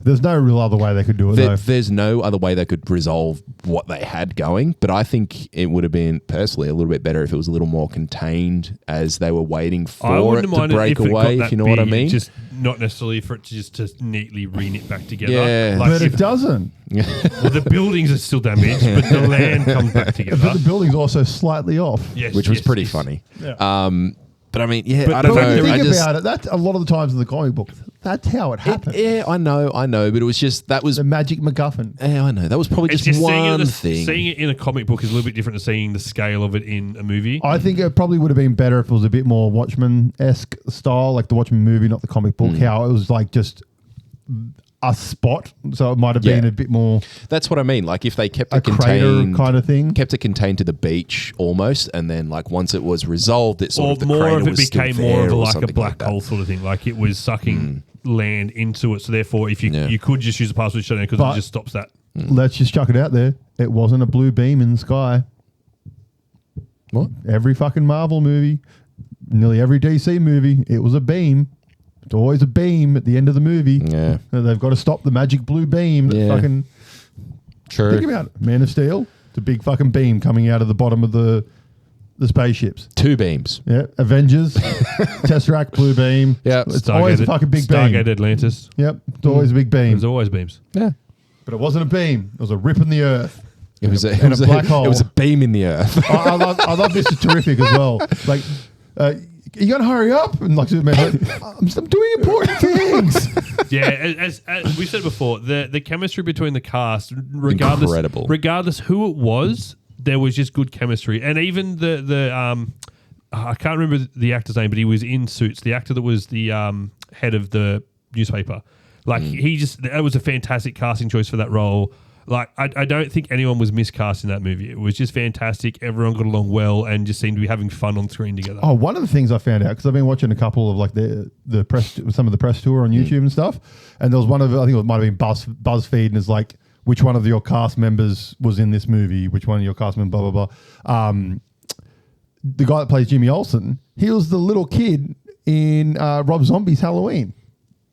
there's no real other way they could do it. There's no other way they could resolve what they had going. But I think it would have been personally a little bit better if it was a little more contained as they were waiting for it to break away. If you know what I mean, just not necessarily for it to neatly re-knit back together. Yeah, but it doesn't. Well, the buildings are still damaged, but the land comes back together. But the building's also slightly off. Yes, which was pretty funny. Yeah. But I mean, I don't know. When you think about it, that's a lot of the times in the comic book. That's how it happened. I know. But it was just that was the magic MacGuffin. Yeah, I know. That was probably just one thing. Seeing it in a comic book is a little bit different to seeing the scale of it in a movie. I think it probably would have been better if it was a bit more Watchmen-esque style, like the Watchmen movie, not the comic book. How it was like just a spot, so it might have been a bit more. That's what I mean. Like if they kept it contained, kind of thing, kept it contained to the beach almost, and then like once it was resolved, it sort of the more of it was became more of like a black hole sort of thing. Like it was sucking land into it. So therefore, if you could just use a password shutdown because it just stops that. Let's just chuck it out there. It wasn't a blue beam in the sky. What? Every fucking Marvel movie, nearly every DC movie, it was a beam. It's always a beam at the end of the movie. Yeah. They've got to stop the magic blue beam. That fucking. True. Think about it. Man of Steel. It's a big fucking beam coming out of the bottom of the spaceships. 2 beams. Yeah. Avengers. Tesseract, blue beam. Yeah. It's always a fucking big beam. Stargate Atlantis. Yep. It's always a big beam. There's always beams. Yeah. But it wasn't a beam. It was a rip in the earth. It was a black hole. It was a beam in the earth. I love Mr. Terrific as well. Like, you got to hurry up. And like, I'm doing important things. Yeah, as we said before, the chemistry between the cast, regardless who it was, there was just good chemistry. And even the I can't remember the actor's name, but he was in Suits. The actor that was the head of the newspaper. Like that was a fantastic casting choice for that role. Like I don't think anyone was miscast in that movie. It was just fantastic. Everyone got along well and just seemed to be having fun on screen together. Oh, one of the things I found out, because I've been watching a couple of like the press, some of the press tour on YouTube and stuff, and there was one of, I think it might have been BuzzFeed, and it's like, which one of your cast members was in this movie? Which one of your cast members? Blah blah blah. The guy that plays Jimmy Olsen, he was the little kid in Rob Zombie's Halloween.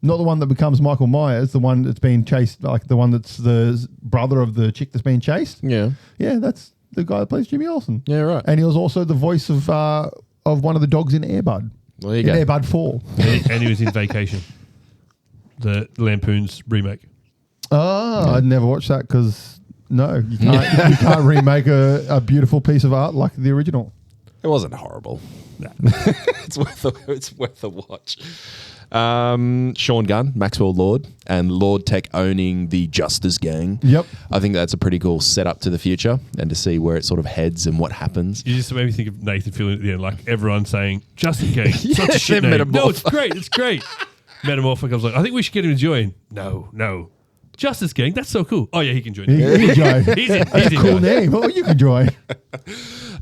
Not the one that becomes Michael Myers, the one that's been chased, like the one that's the brother of the chick that's been chased. Yeah. Yeah, that's the guy that plays Jimmy Olsen. Yeah, right. And he was also the voice of one of the dogs in Air Bud. Well, there you go. Air Bud 4. And he was in Vacation, the Lampoon's remake. Oh, I'd never watched that because, no, you can't remake a beautiful piece of art like the original. It wasn't horrible. Nah. It's worth a watch. Sean Gunn, Maxwell Lord, and Lord Tech owning the Justice Gang. Yep. I think that's a pretty cool setup to the future and to see where it sort of heads and what happens. You just made me think of Nathan Fillion at the end, like everyone saying, Justice Gang, such a shit name. Metamorph. No, it's great. Metamorphic, I was like, I think we should get him to join. No. Justice Gang, that's so cool. Oh yeah, he can join. He can join. He's in. That's a cool name. Oh, you can join.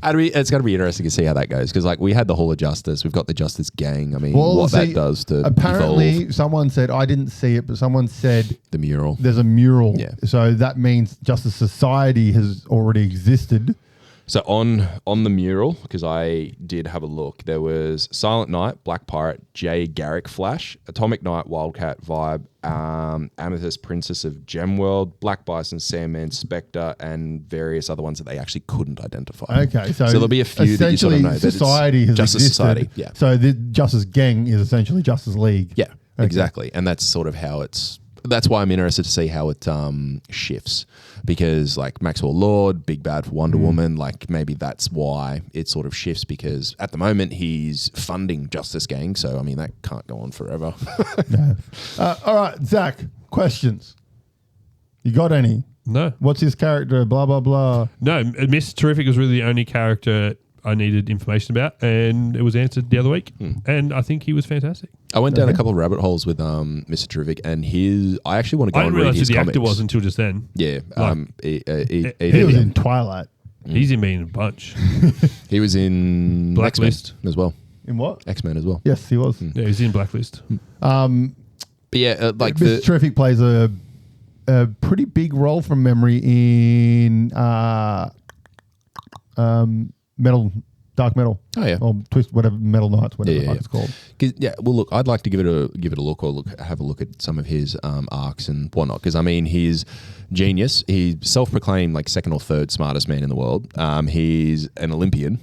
It's going to be interesting to see how that goes because, like, we had the Hall of Justice, we've got the Justice Gang. I mean, what that does to apparently evolve. Someone said, I didn't see it, but someone said The mural. There's a mural. Yeah. So that means Justice Society has already existed. So on the mural, because I did have a look, there was Silent Knight, Black Pirate, Jay Garrick Flash, Atomic Knight, Wildcat Vibe, Amethyst Princess of Gemworld, Black Bison, Sandman, Spectre, and various other ones that they actually couldn't identify. Okay, so there'll be a few that you sort of know. Society has Justice existed. Society, yeah. So the Justice Gang is essentially Justice League. Yeah, Okay. exactly. And that's sort of how that's why I'm interested to see how it shifts because like Maxwell Lord, big bad for Wonder Woman, like maybe that's why it sort of shifts because at the moment he's funding Justice Gang. So, I mean, that can't go on forever. Yeah. All right, Zach, questions. You got any? No. What's his character? Blah, blah, blah. No, Mr. Terrific was really the only character I needed information about, and it was answered the other week. And I think he was fantastic. I went down a couple of rabbit holes with Mr. Terrific, and I actually want to go and read realize his who the comics. actor was until just then. Yeah, He was in Twilight. He's in me in a bunch. He was in Blacklist X-Men as well. In what? X-Men as well. Yes, he was. Yeah, he's in Blacklist. But yeah, like Mr. Terrific plays a pretty big role from memory in Dark Metal. Oh yeah, or Twist, whatever, Metal Knights, whatever the fuck it's called. Yeah, well, look, I'd like to give it a look or have a look at some of his arcs and whatnot because I mean, he's genius. He's self-proclaimed like second or third smartest man in the world. He's an Olympian,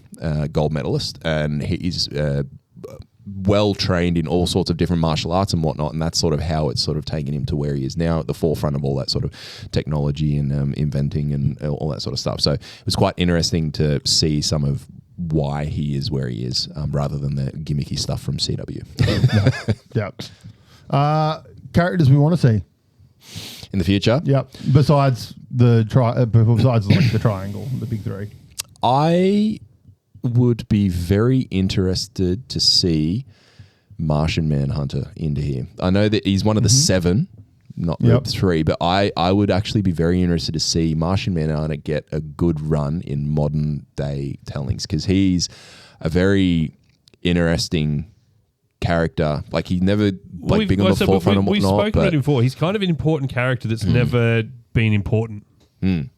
gold medalist, and he's well trained in all sorts of different martial arts and whatnot, and that's sort of how it's sort of taken him to where he is now at the forefront of all that sort of technology and inventing and all that sort of stuff. So it was quite interesting to see some of why he is where he is rather than the gimmicky stuff from CW. Yeah. Characters we want to see in the future. Yep. Besides the like the triangle, the big three. I would be very interested to see Martian Manhunter into here. I know that he's one of the 7, not the 3, but I would actually be very interested to see Martian Manhunter get a good run in modern day tellings because he's a very interesting character. Like he's never big on the forefront and whatnot. We've spoken about him before. He's kind of an important character that's never been important.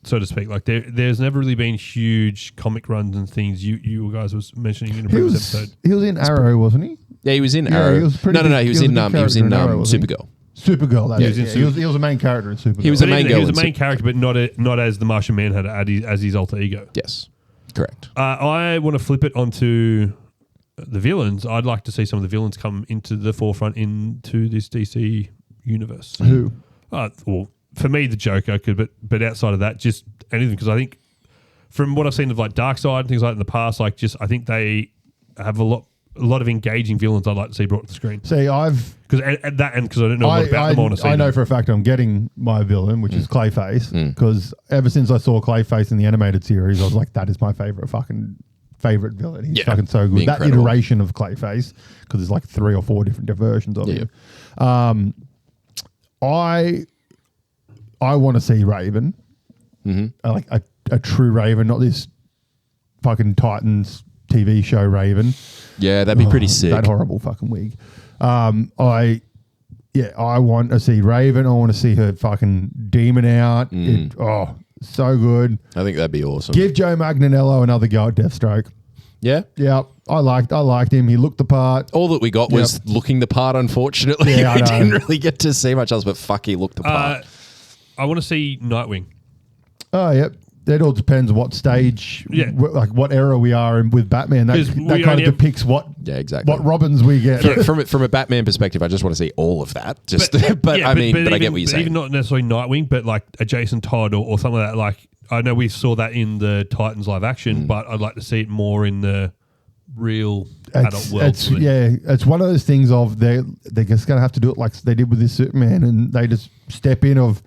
So to speak, like there's never really been huge comic runs and things. You guys was mentioning in a previous episode. He was in Arrow, wasn't he? Yeah, he was in Arrow. He was He was in Supergirl. Supergirl. He was a main character in Supergirl. He was a main character, but not as the Martian Manhunter, as his alter ego. Yes, correct. I want to flip it onto the villains. I'd like to see some of the villains come into the forefront into this DC universe. Who? Well, for me, the Joker could, but outside of that, just anything. Because I think from what I've seen of like Darkseid and things like that in the past, like just I think they have a lot of engaging villains I'd like to see brought to the screen. See, because I don't know what about them. I want to see. I know for a fact I'm getting my villain, which is Clayface, because ever since I saw Clayface in the animated series, I was like, that is my favorite villain. He's fucking so good. That iteration of Clayface, because there's like 3 or 4 different versions of him. I want to see Raven, like a true Raven, not this fucking Titans TV show Raven. Yeah, that'd be pretty sick. That horrible fucking wig. I want to see Raven. I want to see her fucking demon out. So good. I think that'd be awesome. Give Joe Magnanello another go at Deathstroke. Yeah? Yeah, I liked him. He looked the part. All that we got was looking the part, unfortunately. Yeah, we didn't really get to see much else, but fuck, he looked the part. I want to see Nightwing. Oh, yep. It all depends what stage, like what era we are in with Batman. That kind of depicts what Robins we get. From a Batman perspective, I just want to see all of that. But I get what you're saying. Even not necessarily Nightwing, but like a Jason Todd or something like that. Like, I know we saw that in the Titans live action, but I'd like to see it more in the real adult world. It's one of those things of they're just going to have to do it like they did with this Superman, and they just step in of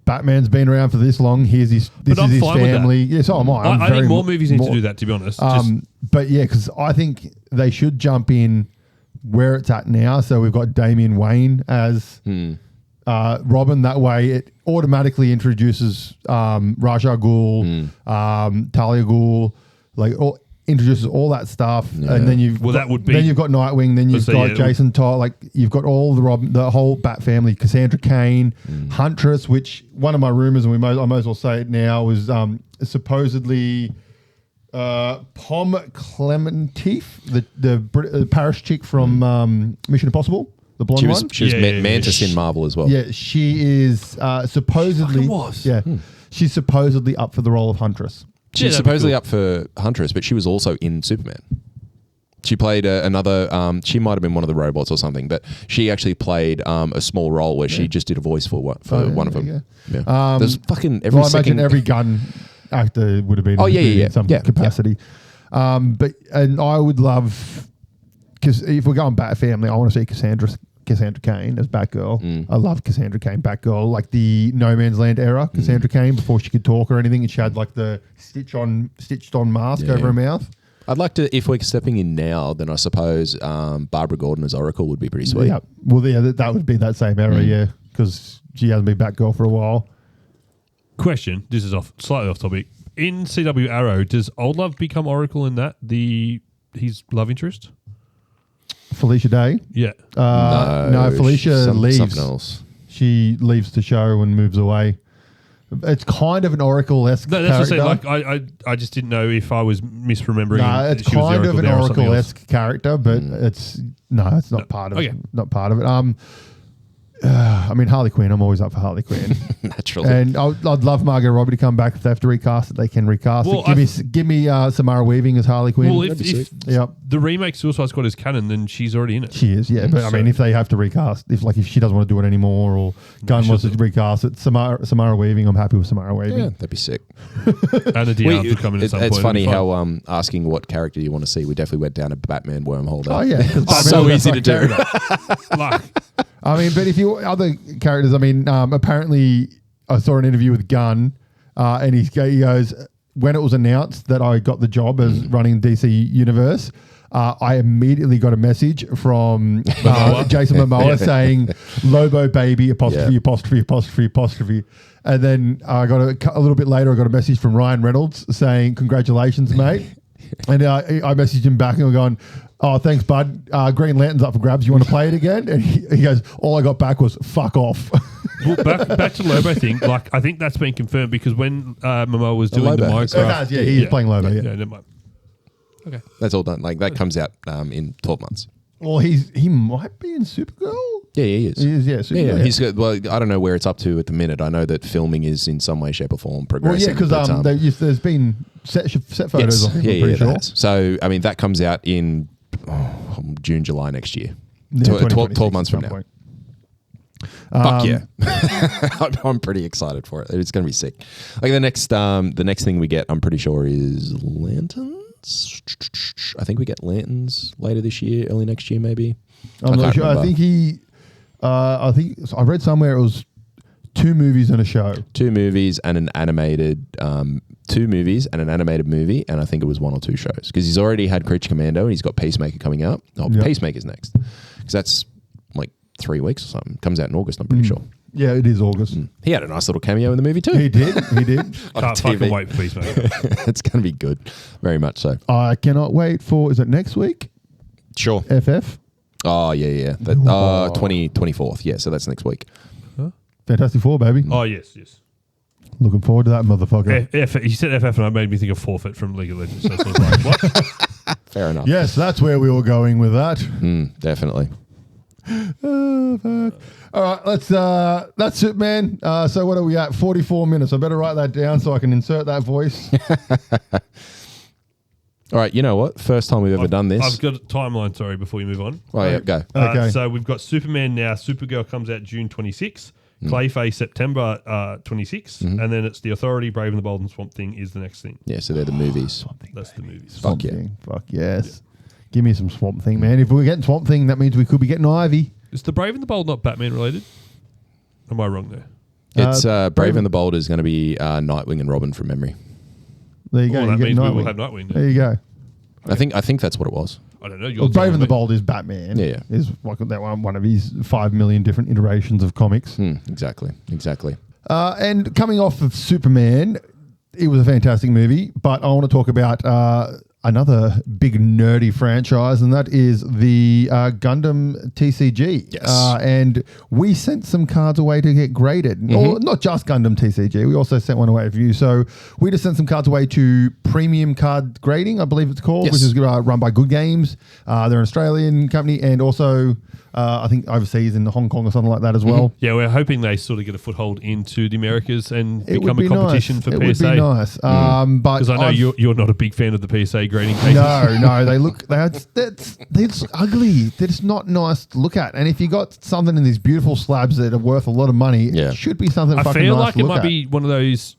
Batman's been around for this long. This is his family. Yes, so am I. I think more movies need to do that, to be honest. But yeah, because I think they should jump in where it's at now. So we've got Damian Wayne as Robin. That way it automatically introduces Ra's al Ghul, Talia Ghul, introduces all that stuff, and then you've got Nightwing, then you've got Jason Todd, like you've got all the whole Bat family, Cassandra Cain, Huntress, which one of my rumors, and I might as well say it now, was supposedly Pom Clementif, the Paris chick from Mission Impossible, the blonde one. She was Mantis in Marvel as well. Yeah, she is supposedly. She's supposedly up for the role of Huntress. She's supposedly up for Huntress, but she was also in Superman. She played another. She might have been one of the robots or something, but she actually played a small role where she just did a voice for one of them. Yeah. There's fucking every. Well, I imagine every gun actor would have been. In some capacity. But I would love, because if we're going Bat Family, I want to see Cassandra Cain as Batgirl. I love Cassandra Cain Batgirl, like the No Man's Land era Cassandra Cain, before she could talk or anything, and she had like the stitched on mask over her mouth. I'd like to, if we're stepping in now, then I suppose Barbara Gordon as Oracle would be pretty sweet. Yeah, well, that would be that same era, because she hasn't been Batgirl for a while. Question: this is slightly off topic. In CW Arrow, does Old Love become Oracle in that his love interest? Felicia Day? Yeah. No, Felicia leaves. Something else. She leaves the show and moves away. It's kind of an Oracle-esque character. That's what I'm saying. I just didn't know if I was misremembering. No, it's kind of an Oracle-esque character, but it's not part of it. Not part of it. I mean, Harley Quinn. I'm always up for Harley Quinn. Naturally. And I'd love Margot Robbie to come back. If they have to recast it, they can recast it. Give me Samara Weaving as Harley Quinn. Well, if the remake Suicide Squad is canon, then she's already in it. She is, yeah. But I mean, if they have to recast, if she doesn't want to do it anymore, or Gunn wants to recast it, Samara Weaving, I'm happy with Samara Weaving. Yeah, that'd be sick. And a Dion would come in at some point. It's funny how asking what character you want to see, we definitely went down a Batman wormhole there. Oh, yeah. So easy to do. I mean, but if you other characters, I mean, apparently I saw an interview with Gunn, and he goes, when it was announced that I got the job as running DC Universe, I immediately got a message from Jason Momoa saying Lobo baby apostrophe. And then I got a little bit later, I got a message from Ryan Reynolds saying, congratulations, mate. And I messaged him back and we're going, oh, thanks, bud. Green Lantern's up for grabs. You want to play it again? And he goes, all I got back was fuck off. Well, back to Lobo thing. Like, I think that's been confirmed because when Momoa was doing the Minecraft, he is playing Lobo. Yeah, never mind. Okay, that's all done. Like that comes out in 12 months. Well, he might be in Supergirl. Yeah, he is. He is, yeah. Supergirl, He's got, well, I don't know where it's up to at the minute. I know that filming is in some way, shape, or form progressing. Well, yeah, because there's been set photos of him. Sure. So, I mean, that comes out in June, July next year. 12 months from now. Fuck yeah. I'm pretty excited for it. It's going to be sick. Like the next thing we get, I'm pretty sure, is Lanterns. I think we get Lanterns later this year, early next year, maybe. I'm not sure. I think I read somewhere it was 2 movies and a show. 2 movies and an animated 2 movies and an animated movie, and I think it was 1 or 2 shows because he's already had Creature Commando and he's got Peacemaker coming out. Peacemaker's next because that's like 3 weeks or something. Comes out in August, I'm pretty sure. Yeah, it is August. He had a nice little cameo in the movie too. He did. Can't fucking wait for Peacemaker. It's going to be good. Very much so. I cannot wait for, is it next week? Sure. FF? Oh, yeah. 24th. Yeah, so that's next week. Fantastic Four, baby. Oh, yes. Looking forward to that motherfucker. He said FF and I made me think of Forfeit from League of Legends. So I was like, what? Fair enough. Yes, that's where we were going with that. Definitely. Oh, fuck. All right, that's it, man. So what are we at? 44 minutes. I better write that down so I can insert that voice. All right, you know what? First time we've ever done this. I've got a timeline, sorry, before you move on. Oh, yeah, go. Okay. So we've got Superman now. Supergirl comes out June 26th. Clayface September 26th. And then it's The Authority, Brave and the Bold and Swamp Thing is the next thing. Yeah, so they're the movies. That's the movies. Fuck yeah. Fuck yes. Give me some Swamp Thing, man. If we're getting Swamp Thing, that means we could be getting Ivy. Is the Brave and the Bold not Batman related? Am I wrong there? It's Brave and the Bold is going to be Nightwing and Robin from memory. There you go. Oh, you that get means we Nightwing. will have Nightwing. There you go. I think that's what it was. I don't know. Well, Brave and the Bold is Batman. Yeah. Is like that one of his 5 million different iterations of comics. Exactly. And coming off of Superman, it was a fantastic movie, but I want to talk about another big nerdy franchise, and that is the Gundam TCG. Yes. And we sent some cards away to get graded. Or not just Gundam TCG, we also sent one away for you. So we just sent some cards away to Premium Card Grading, I believe it's called, Yes. which is run by Good Games. They're an Australian company, and also I think overseas in Hong Kong or something like that as well. Yeah, we're hoping they sort of get a foothold into the Americas and It become would a be competition nice. for It PSA. would be nice. But Because I know you're not a big fan of the PSA grading cases. No, they look they're ugly. They're just not nice to look at. And if you got something in these beautiful slabs that are worth a lot of money, Yeah. it should be something I fucking feel nice like to it look might at. be one of those.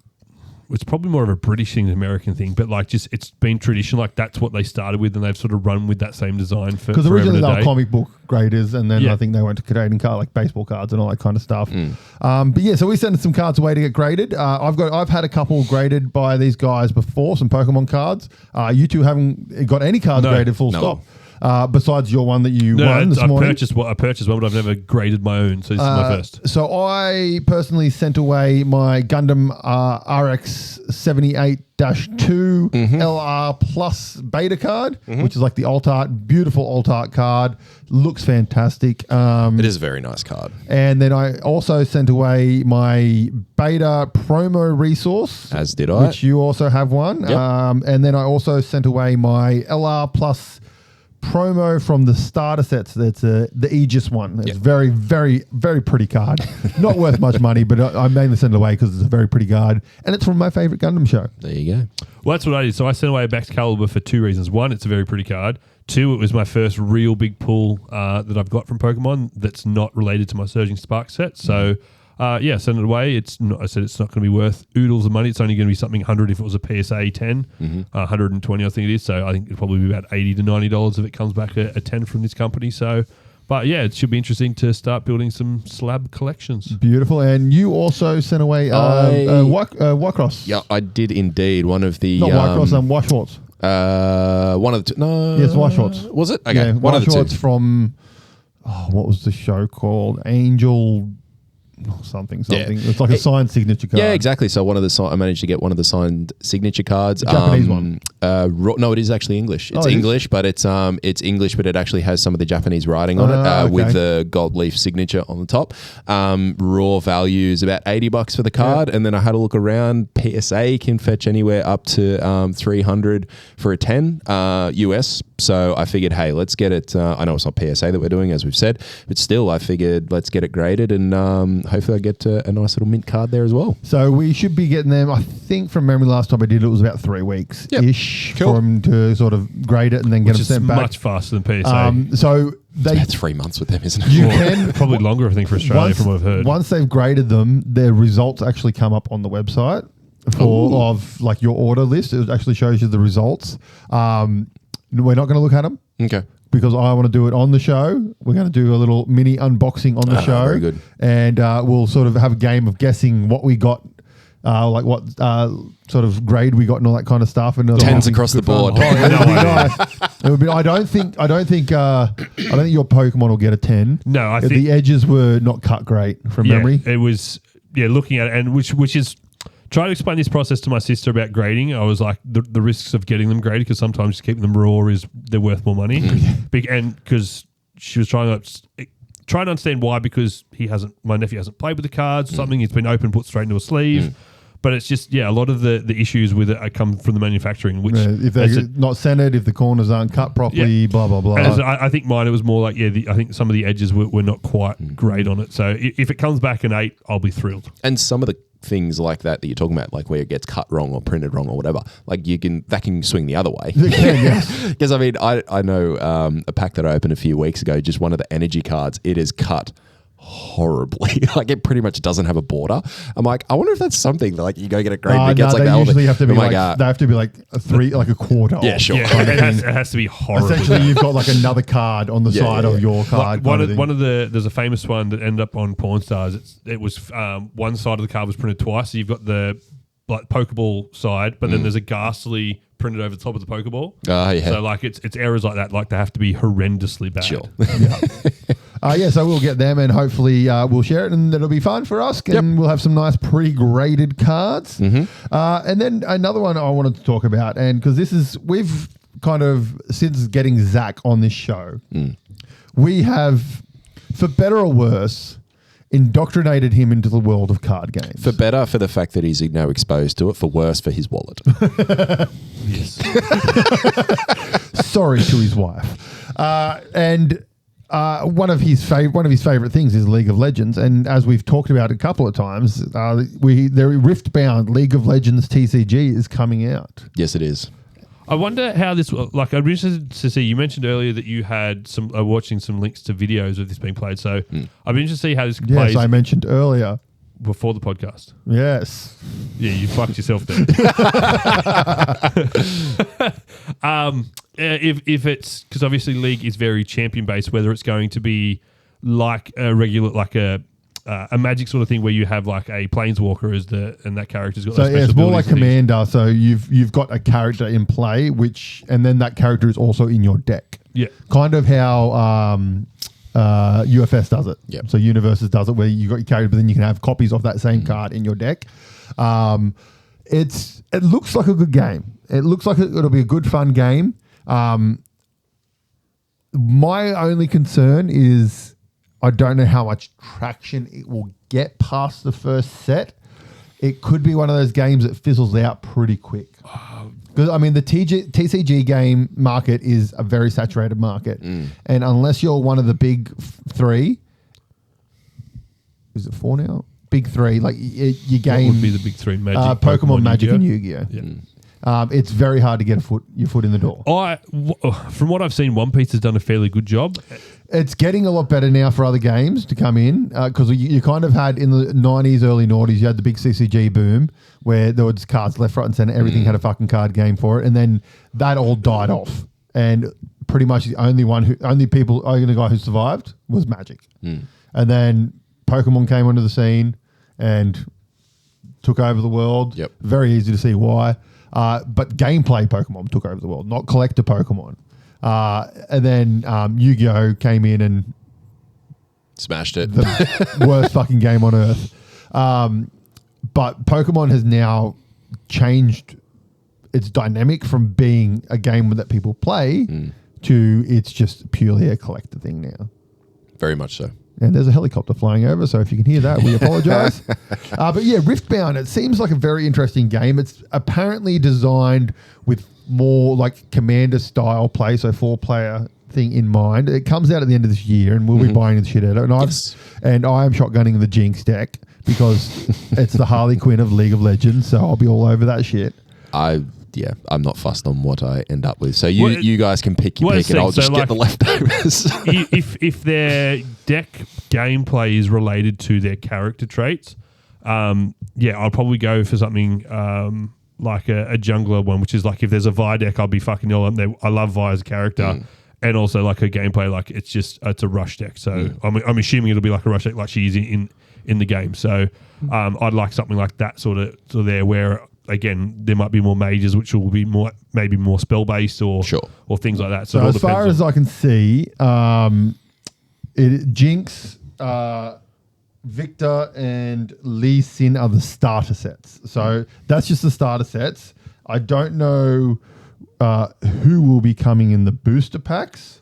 It's probably more of a British thing than American thing, but like just it's been tradition. Like that's what they started with, and they've sort of run with that same design for Because forever originally and they a were day. comic book graders, and then Yeah. I think they went to grading card like baseball cards and all that kind of stuff. But yeah, so we sent some cards away to get graded. I've had a couple graded by these guys before, some Pokemon cards. You two haven't got any cards No. graded full No. stop. Besides your one that you No, won this I morning. purchased one, but I've never graded my own, so this is my first. So I personally sent away my Gundam RX 78-2 LR Plus beta card, which is like the alt art, beautiful alt art card. Looks fantastic. It is a very nice card. And then I also sent away my beta promo resource. As did I. Which you also have one. Yep. And then I also sent away my LR Plus promo from the starter sets. That's the Aegis one. It's Yep. very, very, very pretty card. Not worth much money, but I mainly sent it away because it's a very pretty card. And it's from my favorite Gundam show. There you go. Well, that's what I did. So I sent away Back to Caliber for two reasons. One, it's a very pretty card. Two, it was my first real big pull that I've got from Pokemon that's not related to my Surging Spark set. So, yeah, send it away. I said it's not going to be worth oodles of money. It's only going to be something 100 if it was a PSA 10, 120 I think it is. So I think it'll probably be about $80 to $90 if it comes back a 10 from this company. So, but yeah, it should be interesting to start building some slab collections. Beautiful. And you also sent away Wycross. Yeah, I did indeed. One of the Not Wycross, Washworts. one of the two. No, Yes, Washworts. Was it? Okay, Yeah, one of the Washworts two. from, what was the show called? Angel something. Yeah. It's like a signed signature card. Yeah, exactly. So I managed to get one of the signed signature cards. Japanese one. No, it is actually English. It's it is? English, but it's English, but it actually has some of the Japanese writing on it Okay. with the gold leaf signature on the top. Raw value is about $80 for the card, and then I had a look around. PSA can fetch anywhere up to $300 for a 10 US. So I figured, hey, let's get it. I know it's not PSA that we're doing, as we've said, but still, I figured let's get it graded, and hopefully I get a nice little mint card there as well. So we should be getting them. I think from memory, last time I did it was about 3 weeks ish Cool. for them to sort of grade it and then get Which them is sent back. much faster than PSA. So they About 3 months with them, isn't it? you Well, can probably longer, I think, for Australia, from what I've heard. Once they've graded them, their results actually come up on the website of like your order list. It actually shows you the results. We're not going to look at them. Okay. Because I want to do it on the show. We're going to do a little mini unboxing on the show. Very good. And we'll sort of have a game of guessing what we got like what sort of grade we got and all that kind of stuff. And Tens across the board. Oh, it would be nice. It would be. I don't think your Pokemon will get a 10. No, I think the edges were not cut great from memory. It was looking at it, and which is trying to explain this process to my sister about grading. I was like the risks of getting them graded, because sometimes just keeping them raw they're worth more money, and because she was trying to understand why, because my nephew hasn't played with the cards or something. It's been open, put straight into a sleeve. But it's just, a lot of the issues with it come from the manufacturing. Which if they're not centered, if the corners aren't cut properly, blah, blah, blah. And I think mine, it was more like, I think some of the edges were not quite great on it. So if it comes back an 8, I'll be thrilled. And some of the things like that you're talking about, like where it gets cut wrong or printed wrong or whatever, like that can swing the other way. Because I mean, I know a pack that I opened a few weeks ago, just one of the energy cards, it is cut horribly. Like it pretty much doesn't have a border. I'm like, I wonder if that's something that, like, you go get a grade and it gets like that. Usually have to be they have to be like a 3, like a quarter. Yeah, sure. Yeah, it has to be horrible. Essentially, you've got like another card on the side of your card. There's a famous one that ended up on Pawn Stars. It was one side of the card was printed twice. So you've got the like Pokeball side, but then there's a Ghastly printed over the top of the Pokeball. So like it's errors like that, like they have to be horrendously bad. Sure. So we'll get them, and hopefully we'll share it, and it'll be fun for us, and we'll have some nice pre-graded cards. And then another one I wanted to talk about, and because we've kind of, since getting Zach on this show, we have, for better or worse, indoctrinated him into the world of card games. For better, for the fact that he's now exposed to it. For worse, for his wallet. Yes. Sorry to his wife. And one of his favorite things is League of Legends, and as we've talked about a couple of times, the riftbound League of Legends TCG is coming out. Yes, it is. I wonder how this, like, I'd be interested to see, you mentioned earlier that you had watching some links to videos of this being played, so I'd be interested to see how this plays. Yes, I mentioned earlier. Before the podcast. Yes. Yeah, you fucked yourself there. If it's, because obviously League is very champion based, whether it's going to be like a regular, like a Magic sort of thing where you have like a Planeswalker and that character's got. So it's more like Commander. So you've got a character in play, and then that character is also in your deck. Yeah, kind of how UFS does it. Yep. So Universes does it, where you got your character, but then you can have copies of that same card in your deck. It looks like a good game. It looks like it'll be a good, fun game. My only concern is I don't know how much traction it will get past the first set. It could be one of those games that fizzles out pretty quick. Because, I mean, the TCG game market is a very saturated market. And unless you're one of the big 3, is it 4 now? Big 3, like your game. What would be the big 3? Magic, Pokemon, Magic, and Yu-Gi-Oh! Yeah. It's very hard to get your foot in the door. From what I've seen, One Piece has done a fairly good job. It's getting a lot better now for other games to come in, because you kind of had in the 90s, early noughties, you had the big CCG boom where there was cards left, right, and center. Everything had a fucking card game for it, and then that all died off. And pretty much the only guy who survived was Magic. And then Pokemon came onto the scene and took over the world. Yep. Very easy to see why. But gameplay Pokemon took over the world, not collector Pokemon. And then Yu-Gi-Oh! Came in and smashed it. The worst fucking game on earth. But Pokemon has now changed its dynamic from being a game that people play to it's just purely a collector thing now. Very much so. And there's a helicopter flying over, so if you can hear that, we apologize. But yeah, Riftbound, it seems like a very interesting game. It's apparently designed with more like Commander style play, so 4-player thing in mind. It comes out at the end of this year, and we'll be buying the shit out of it. And I am shotgunning the Jinx deck because it's the Harley Quinn of League of Legends, so I'll be all over that shit. I'm not fussed on what I end up with. So you guys can pick your pick, and I'll just get the leftovers. if their deck gameplay is related to their character traits, I'll probably go for something like a jungler one, which is like if there's a Vi deck, I'll be fucking all up there. I love Vi as a character. And also like her gameplay, like it's a rush deck. So I'm assuming it'll be like a rush deck like she is in in the game. So I'd like something like that sort of there where, again, there might be more mages, which will be maybe more spell based or things like that. So as far as I can see, Jinx, Victor, and Lee Sin are the starter sets. So that's just the starter sets. I don't know who will be coming in the booster packs.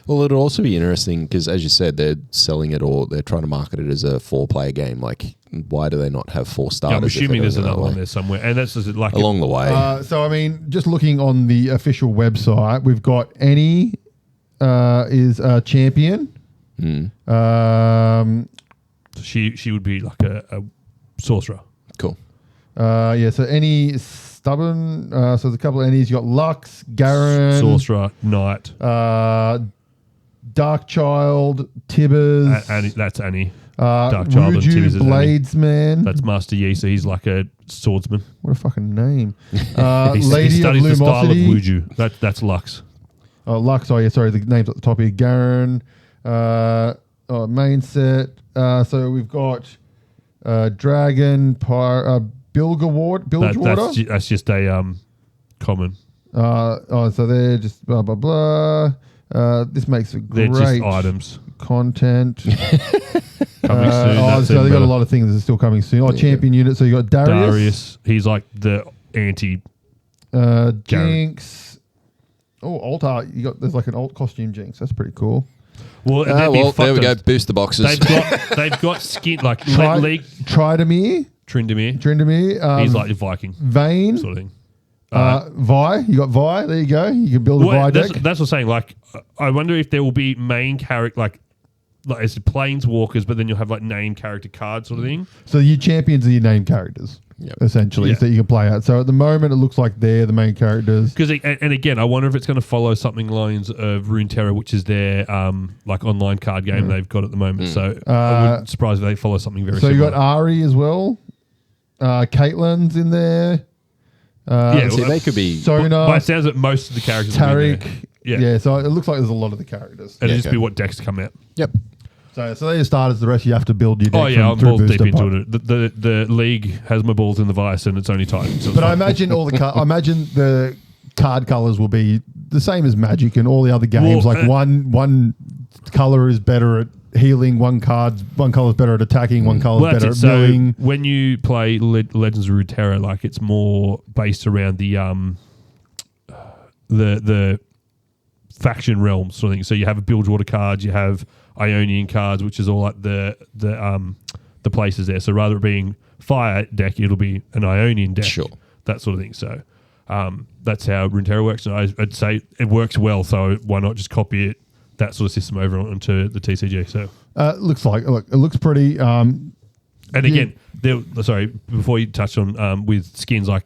Well, it'll also be interesting because, as you said, they're selling it or they're trying to market it as a 4-player game. Like, why do they not have 4 starters? I'm assuming there's another one there somewhere, and that's just like along the way. So, I mean, just looking on the official website, we've got Annie is a champion. She would be like a sorcerer. Cool. So Annie is stubborn. So there's a couple of Annies. You got Lux, Garen, sorcerer, knight, Darkchild, Tibbers. Annie, that's Annie. Darkchild and Tibbers is Bladesman. That's Master Yi, so he's like a swordsman. What a fucking name. He Lady of studies the style of Lumosity. Wuju. That's Lux. Oh, Lux. Oh, yeah, sorry. The name's at the top here. Garen. Main set. So we've got Dragon, Bilgewater. That's just a common. So they're just blah, blah, blah. This makes it They're great just items. content. Coming soon. So they got a lot of things that are still coming soon. champion unit. So you got Darius. He's like the anti. Jinx. Oh, alt art. There's like an alt costume Jinx. That's pretty cool. Well, there we go. Booster boxes. They've got skin like Tridemir. Tryndamere. He's like a Viking Vayne. sort of thing. Vi. You got Vi. There you go. You can build a Vi deck. That's what I'm saying. Like, I wonder if there will be main character like it's planeswalkers, but then you'll have like name character cards sort of thing. So your champions are your name characters, essentially, that you can play out. So at the moment, it looks like they're the main characters. Because and again, I wonder if it's going to follow something lines of Runeterra, which is their like online card game they've got at the moment. So I wouldn't be surprised if they follow something very. So similar. you got Ari as well. Caitlyn's in there. See, they could be. Sona. But it sounds that most of the characters. Tarek. Yeah. So it looks like there's a lot of the characters. It'll just be what decks come out. Yep. So they're your starters. The rest you have to build your deck. I'm balls deep into it. The league has my balls in the vice, and it's only Titan. So but I imagine the card colors will be the same as Magic and all the other games. One color is better at healing. One color is better at attacking. One color is better at milling. So when you play Legends of Runeterra, like it's more based around the faction realms sort of thing. So you have Bilgewater cards, you have Ionian cards, which is all like the places there. So rather than being fire deck, it'll be an Ionian deck. Sure. That sort of thing. So that's how Runeterra works. And I'd say it works well. So why not just copy it, that sort of system over onto the TCG? So it looks pretty. And again, before you touch on with skins, like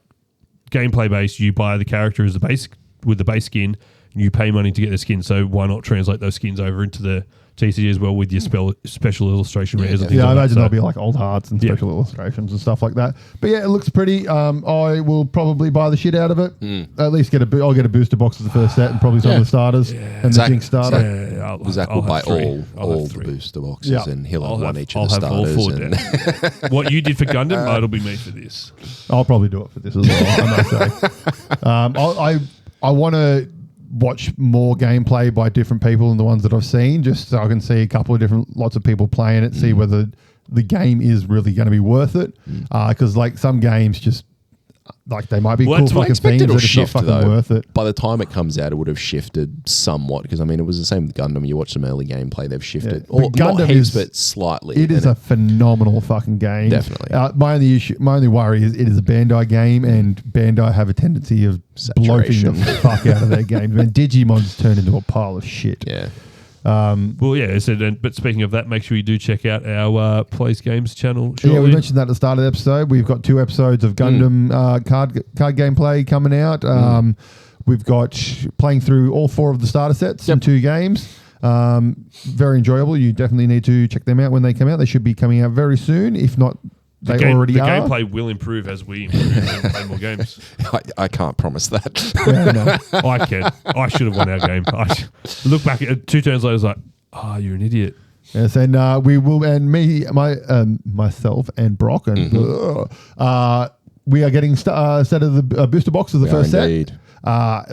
gameplay based, you buy the character as the base with the base skin, and you pay money to get the skin. So why not translate those skins over into the TCG as well with your special illustration rares and things I like imagine that. there'll be like old hearts and special illustrations and stuff like that. But yeah, it looks pretty. I will probably buy the shit out of it. At least I'll get a booster box as the first set and probably some of the starters and the Jinx starter. Zach will buy all the booster boxes and he'll have one each of the starters. What you did for Gundam, it'll be me for this. I'll probably do it for this as well, I must say. I want to watch more gameplay by different people than the ones that I've seen, just so I can see a couple of lots of people playing it, see whether the game is really going to be worth it. Because like some games just like they might be cool fucking themes, but it's not fucking worth it. By the time it comes out, it would have shifted somewhat. Because I mean, it was the same with Gundam. You watch some early gameplay; they've shifted. But Gundam not heaps, but slightly. It is a phenomenal fucking game. Definitely. My only worry is it is a Bandai game, and Bandai have a tendency of bloating the fuck out of their games. Man, Digimon's turned into a pile of shit. Yeah. But speaking of that, make sure you do check out our Plays Games channel shortly. Yeah, we mentioned that at the start of the episode. We've got 2 episodes of Gundam card gameplay coming out. We've got playing through all 4 of the starter sets in 2 games. Very enjoyable. You definitely need to check them out when they come out. They should be coming out very soon. If not, they already are. The gameplay will improve as we improve and play more games. I can't promise that. Yeah, I can. I should have won our game. I look back at 2 turns later, I was like, you're an idiot. Yes, and we will, and myself and Brock, and we are getting set of the booster box of the first set.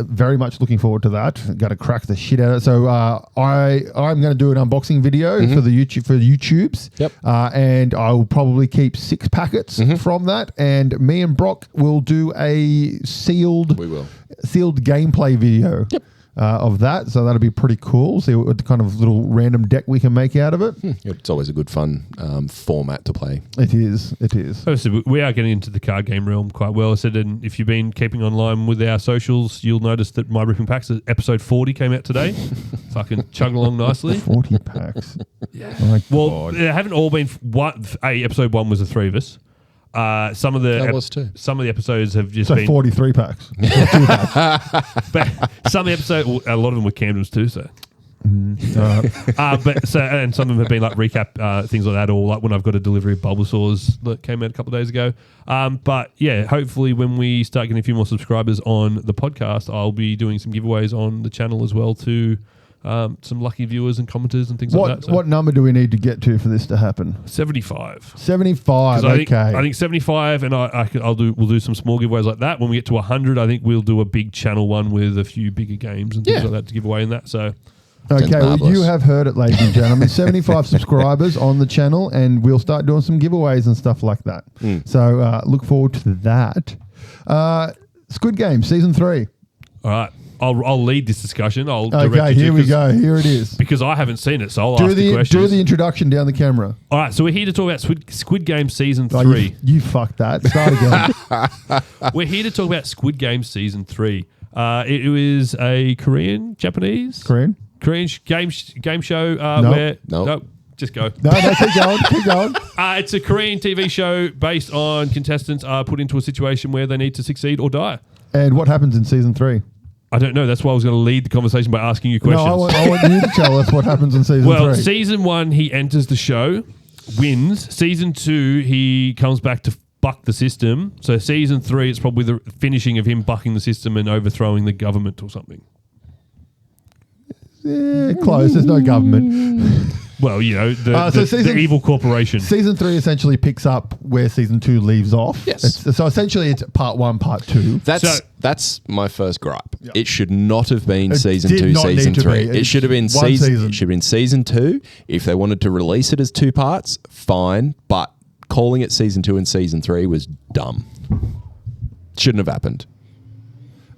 Very much looking forward to that. Got to crack the shit out of it. So I'm going to do an unboxing video for the YouTubes. Yep. And I will probably keep 6 packets from that. And me and Brock will do a sealed gameplay video. Yep. Of that, so that'll be pretty cool. See what kind of little random deck we can make out of it. It's always a good fun format to play. It is. So we are getting into the card game realm quite well. I said, and if you've been keeping online with our socials, you'll notice that My Ripping Packs episode 40 came out today. Fucking chugging along nicely. 40 packs. Yeah. My well, God. they haven't all been. Episode 1 was the 3 of us. Some of the episodes have just been 43 packs. but some of the episodes, a lot of them were Camden's too. So, and some of them have been like recap things like that, or like when I've got a delivery of Bulbasaurs that came out a couple of days ago. But yeah, hopefully when we start getting a few more subscribers on the podcast, I'll be doing some giveaways on the channel as well to some lucky viewers and commenters and things like that. So. What number do we need to get to for this to happen? 75. 75. Okay. I think 75, and we'll do some small giveaways like that. When we get to 100, I think we'll do a big channel one with a few bigger games and things like that to give away in that. So. Okay, well, you have heard it, ladies and gentlemen. 75 subscribers on the channel, and we'll start doing some giveaways and stuff like that. So look forward to that. Squid Games Season 3. All right. I'll lead this discussion. Here we go. Here it is. Because I haven't seen it, so I'll ask the questions. Do the introduction down the camera. All right, so we're here to talk about Squid Game Season 3. You fucked that. Start again. We're here to talk about Squid Game Season 3. It was a Japanese game show where... No. Just go. No, keep going. It's a Korean TV show based on contestants are put into a situation where they need to succeed or die. And what happens in Season 3? I don't know. That's why I was going to lead the conversation by asking you questions. No, I want you to tell us what happens in Season 3. Well, Season 1, he enters the show, wins. Season 2, he comes back to buck the system. So Season 3, it's probably the finishing of him bucking the system and overthrowing the government or something. Yeah, close. There's no government. Well, you know, the evil corporation. Season 3 essentially picks up where Season 2 leaves off. Yes. So essentially it's part 1, part 2. That's my first gripe. Yep. It should not have been Season 2, Season 3. It should have been It should have been Season 2. If they wanted to release it as 2 parts, fine. But calling it Season 2 and Season 3 was dumb. Shouldn't have happened.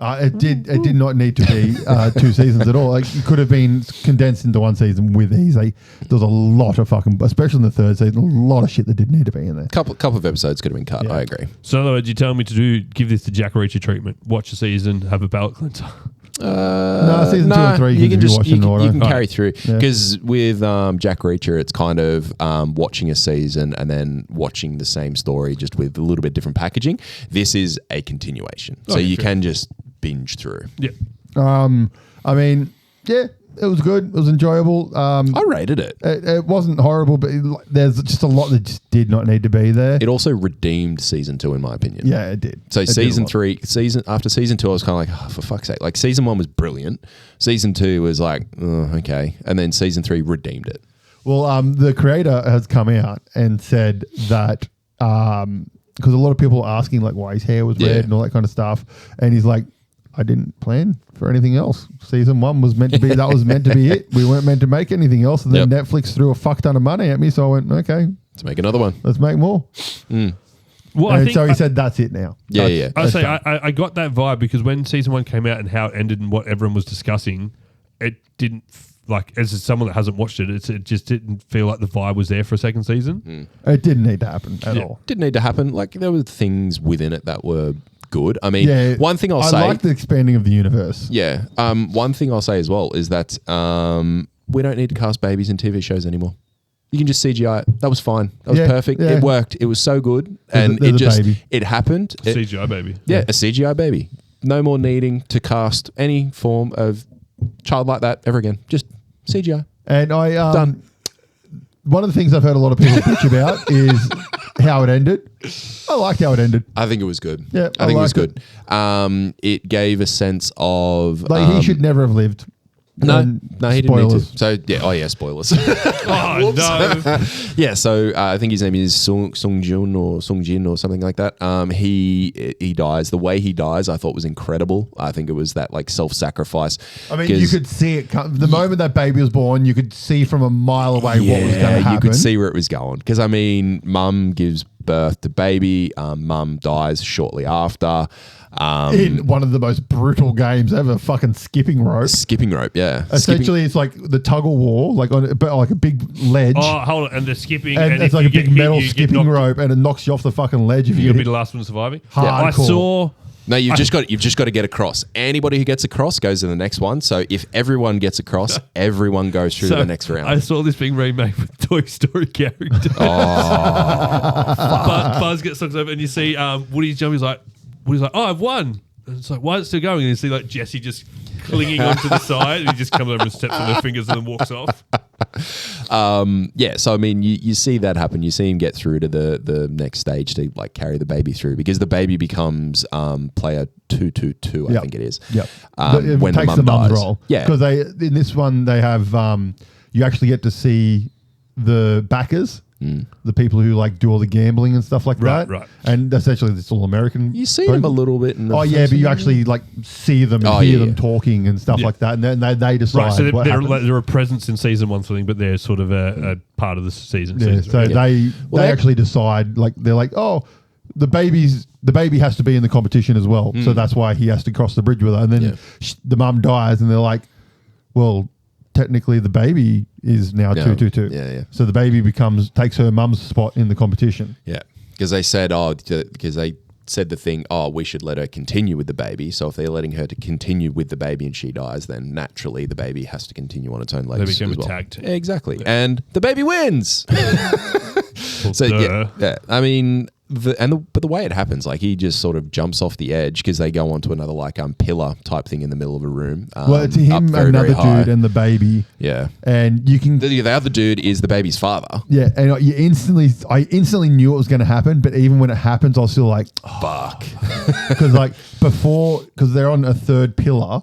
It did not need to be 2 seasons at all. Like, it could have been condensed into 1 season with ease. There was a lot of especially in the 3rd season, a lot of shit that didn't need to be in there. Couple of episodes could have been cut. Yeah. I agree. So in other words, you're telling me to give this the Jack Reacher treatment, watch a season, have a palate cleanser. No, Season 2 and 3 you can order. carry through because with Jack Reacher, it's kind of watching a season and then watching the same story just with a little bit different packaging. This is a continuation, so you can just binge through. Yeah. I mean, yeah, it was good. It was enjoyable. I rated it. It wasn't horrible, but there's just a lot that just did not need to be there. It also redeemed Season 2, in my opinion. Yeah, it did. So Season 3, after Season 2, I was kind of like, oh, for fuck's sake. Like, Season 1 was brilliant. Season 2 was like, oh, okay. And then Season 3 redeemed it. Well, the creator has come out and said that because a lot of people are asking like why his hair was red and all that kind of stuff, and he's like, I didn't plan for anything else. Season 1 was meant to be, that was meant to be it. We weren't meant to make anything else. And then Netflix threw a fuck ton of money at me. So I went, okay. Let's make another one. Let's make more. Well, so he said, that's it now. I got that vibe because when Season 1 came out and how it ended and what everyone was discussing, it didn't, like, as someone that hasn't watched it, it just didn't feel like the vibe was there for a second season. It didn't need to happen at all. Didn't need to happen. Like, there were things within it that were good. I mean, one thing I'll say... I like the expanding of the universe. Yeah. One thing I'll say as well is that we don't need to cast babies in TV shows anymore. You can just CGI it. That was fine. That was perfect. Yeah. It worked. It was so good. It happened. A CGI baby. Yeah, a CGI baby. No more needing to cast any form of child like that ever again. Just CGI. And done. One of the things I've heard a lot of people bitch about is how it ended. I liked how it ended. I think it was good. Yeah, I think it was good. It gave a sense of... he should never have lived. No, he didn't need to. Spoilers. So yeah, spoilers. Oh no! Yeah, so I think his name is Sung Jin or something like that. He dies. The way he dies, I thought was incredible. I think it was that like self-sacrifice. I mean, you could see it. The moment that baby was born, you could see from a mile away what was going to happen. You could see where it was going. Because I mean, mum gives birth to baby. Mum dies shortly after. In one of the most brutal games ever, fucking skipping rope. Skipping rope, yeah. Essentially, it's like the tug of war, like on like a big ledge. Oh, hold on, and the skipping, and it's like a big metal skipping rope, and it knocks you off the fucking ledge if You'll be the last one surviving. Hardcore. I saw. No, you've just got to get across. Anybody who gets across goes to the next one. So if everyone gets across, everyone goes through to the next round. I saw this being remade with Toy Story characters. Buzz gets sucked over, and you see Woody's jump. Woody's like, oh, I've won. And it's like, why is it still going? And you see like Jesse just clinging onto the side, and he just comes over and steps on her fingers and then walks off. Yeah, so I mean, you see that happen. You see him get through to the next stage to like carry the baby through, because the baby becomes player 222, I think it is. Yep. When takes the mum dies. role. Yeah, because in this one they have you actually get to see the backers. The people who like do all the gambling and stuff like that. Right. And essentially it's all American. you see them a little bit in the but you actually like see them and hear them talking and stuff like that. And then they decide Right, so what happens. they're a presence in season one thing, but they're sort of a part of the season. Yeah, so they actually decide, like they're like, oh, the baby has to be in the competition as well, so that's why he has to cross the bridge with her. And then the mum dies, and they're like, well, technically the baby is now 222. Yeah. So the baby takes her mum's spot in the competition. Yeah, because they said, the thing, we should let her continue with the baby. So if they're letting her to continue with the baby and she dies, then naturally the baby has to continue on its own legs. They become as well. attacked. Exactly. Yeah. And the baby wins. So yeah. I mean, but the way it happens, like he just sort of jumps off the edge, because they go onto another like pillar type thing in the middle of a room. Well, it's him, another dude, and the baby. Yeah, and you can. The other dude is the baby's father. Yeah, and I instantly knew it was going to happen, but even when it happens, I was still like, fuck, because because they're on a third pillar,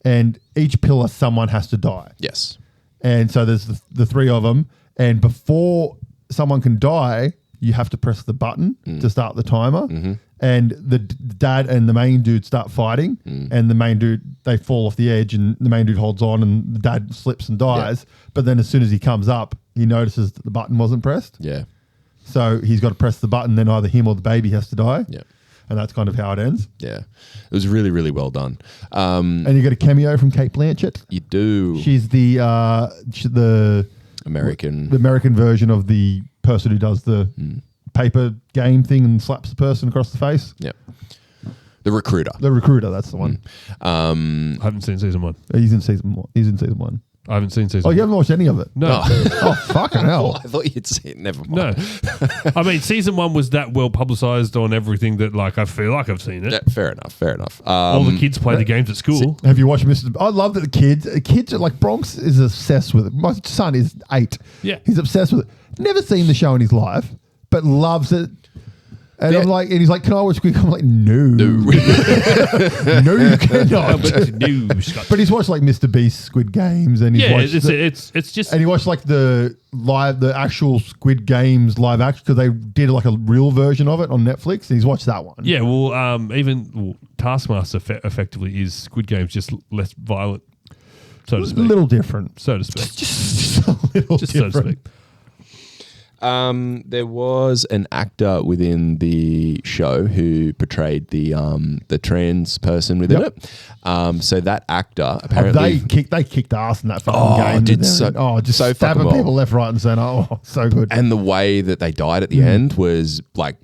and each pillar someone has to die. Yes, and so there's the three of them, and before someone can die, you have to press the button to start the timer. And the dad and the main dude start fighting, and the main dude, they fall off the edge, and the main dude holds on, and the dad slips and dies. Yeah. But then as soon as he comes up, he notices that the button wasn't pressed. Yeah. So he's got to press the button, then either him or the baby has to die. Yeah. And that's kind of how it ends. Yeah. It was really, really well done. And you get a cameo from Kate Blanchett. You do. She's the American version of the person who does the paper game thing and slaps the person across the face. Yeah. The recruiter. That's the one. I haven't seen season one. He's in season one. I haven't seen season one. Oh, you haven't watched any of it? No. Oh, fucking hell. I thought you'd seen it. Never mind. No. I mean, season one was that well publicized on everything that like I feel like I've seen it. Yeah, fair enough. All the kids play the games at school. Have you watched Mr. I love that the kids are like, Bronx is obsessed with it. My son is 8. Yeah. He's obsessed with it. Never seen the show in his life, but loves it. And I'm like, and he's like, can I watch Squid Games? I'm like, no. No, you cannot. No, Scott. But he's watched like Mr. Beast Squid Games, and he's watched it's just, and he watched like the actual Squid Games live action, because they did like a real version of it on Netflix, and he's watched that one. Yeah, well, Taskmaster effectively is Squid Games, just less violent, so to speak. A little different, so to speak. Just a little different. So to speak. There was an actor within the show who portrayed the trans person within it. So that actor apparently they kicked ass in that fucking game. Just so stabbing people left, right, and centre. Oh, so good. And the way that they died at the end was like,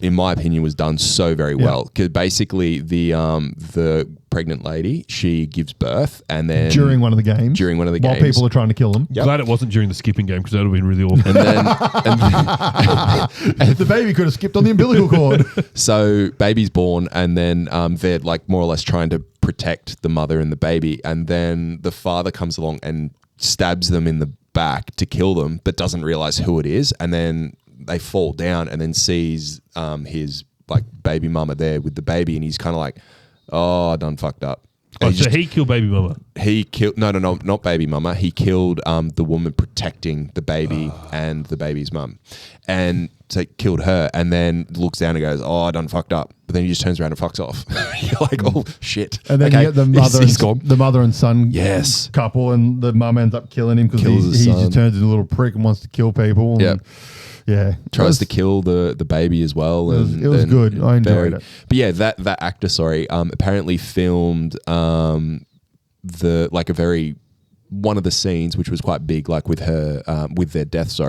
in my opinion, was done so very well. Because basically the pregnant lady, she gives birth, and then during one of the games, while people are trying to kill them. Yep. Glad it wasn't during the skipping game, because that would have been really awful. And the baby could have skipped on the umbilical cord. So baby's born, and then they're like more or less trying to protect the mother and the baby, and then the father comes along and stabs them in the back to kill them, but doesn't realize who it is, and then they fall down, and then sees his like baby mama there with the baby, and he's kind of like, oh, I done fucked up. Oh, so he killed baby mama. He killed not baby mama. He killed the woman protecting the baby and the baby's mum, and so killed her. And then looks down and goes, "Oh, I done fucked up." But then he just turns around and fucks off. You're like, "Oh shit!" And then you get the mother and son couple, and the mum ends up killing him because he just turns into a little prick and wants to kill people. Yep. Yeah, tries to kill the baby as well. It was good. I enjoyed it. But yeah, that actor, apparently filmed one of the scenes, which was quite big, like with her with their death.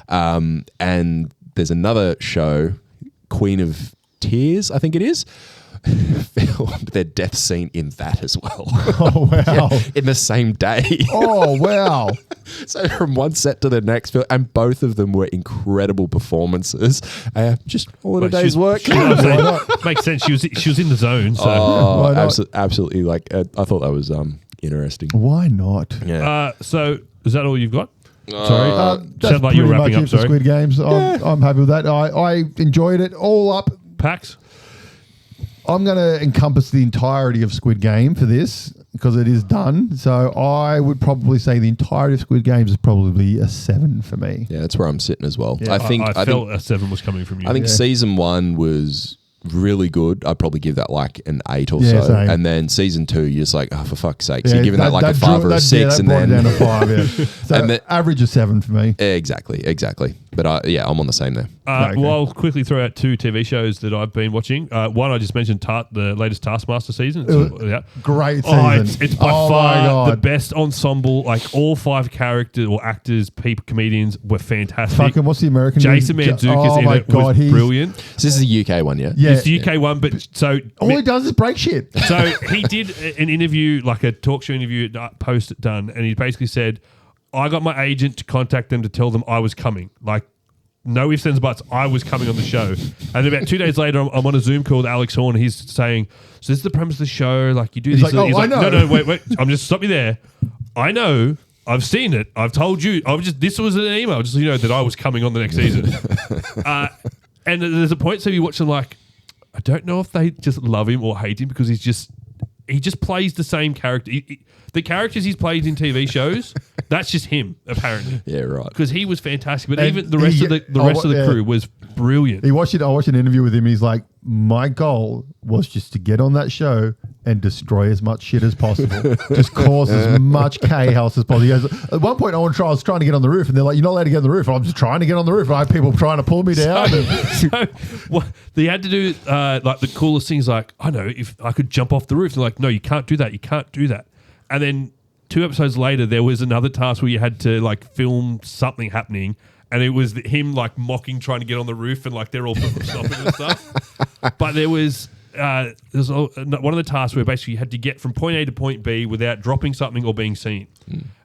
And there's another show, Queen of Tears, I think it is. Filmed their death scene in that as well. Oh wow! In the same day. Oh wow! So from one set to the next, and both of them were incredible performances. Just all in a day's work. Makes sense. She was in the zone. So. Absolutely. Like I thought that was interesting. Why not? Yeah. So is that all you've got? Sorry, that's sounds like you're wrapping up. Sorry. Squid Games. I'm happy with that. I enjoyed it all up. Pax. I'm going to encompass the entirety of Squid Game for this because it is done. So I would probably say the entirety of Squid Games is probably a 7 for me. Yeah, that's where I'm sitting as well. Yeah, I felt a 7 was coming from you. I think season 1 was really good. I'd probably give that like an 8 or so. Same. And then season 2, you're just like, oh, for fuck's sake. So you're giving that like a 5 or a 6. And then down to 5, yeah. So and average of 7 for me. Exactly. But I'm on the same there. Well, I'll quickly throw out 2 TV shows that I've been watching. One, I just mentioned the latest Taskmaster season. Great season. It's by far the best ensemble. Like all 5 characters or actors, people, comedians were fantastic. Fucking what's the American Jason Mantzoukas in it was brilliant. So this is the UK one, yeah? Yeah. It's the UK one, but so... All he does is break shit. So he did an interview, like a talk show interview post done, and he basically said, I got my agent to contact them to tell them I was coming. Like, no ifs, ands, buts, I was coming on the show. And about 2 days later, I'm on a Zoom call with Alex Horn. He's saying, so this is the premise of the show. Like, you do he's this. Like, I know. No, wait. I'm just stop you there. I know. I've seen it. I've told you. This was an email, just so you know that I was coming on the next season. And there's a point, so you watch them like, I don't know if they just love him or hate him because he just plays the same character. The characters he's played in TV shows, that's just him, apparently. Yeah, right. Because he was fantastic, but even the rest of the crew was brilliant. I watched an interview with him. He's like, my goal was just to get on that show and destroy as much shit as possible. Just cause as much chaos as possible. He goes, at one point, I was trying to get on the roof, and they're like, you're not allowed to get on the roof. I'm just trying to get on the roof. I had people trying to pull me down. They had to do like the coolest things, like, I know, if I could jump off the roof. They're like, no, you can't do that. You can't do that. And then 2 episodes later, there was another task where you had to like film something happening, and it was him like mocking trying to get on the roof, and like they're all stopping and stuff. But there was one of the tasks where basically you had to get from point A to point B without dropping something or being seen.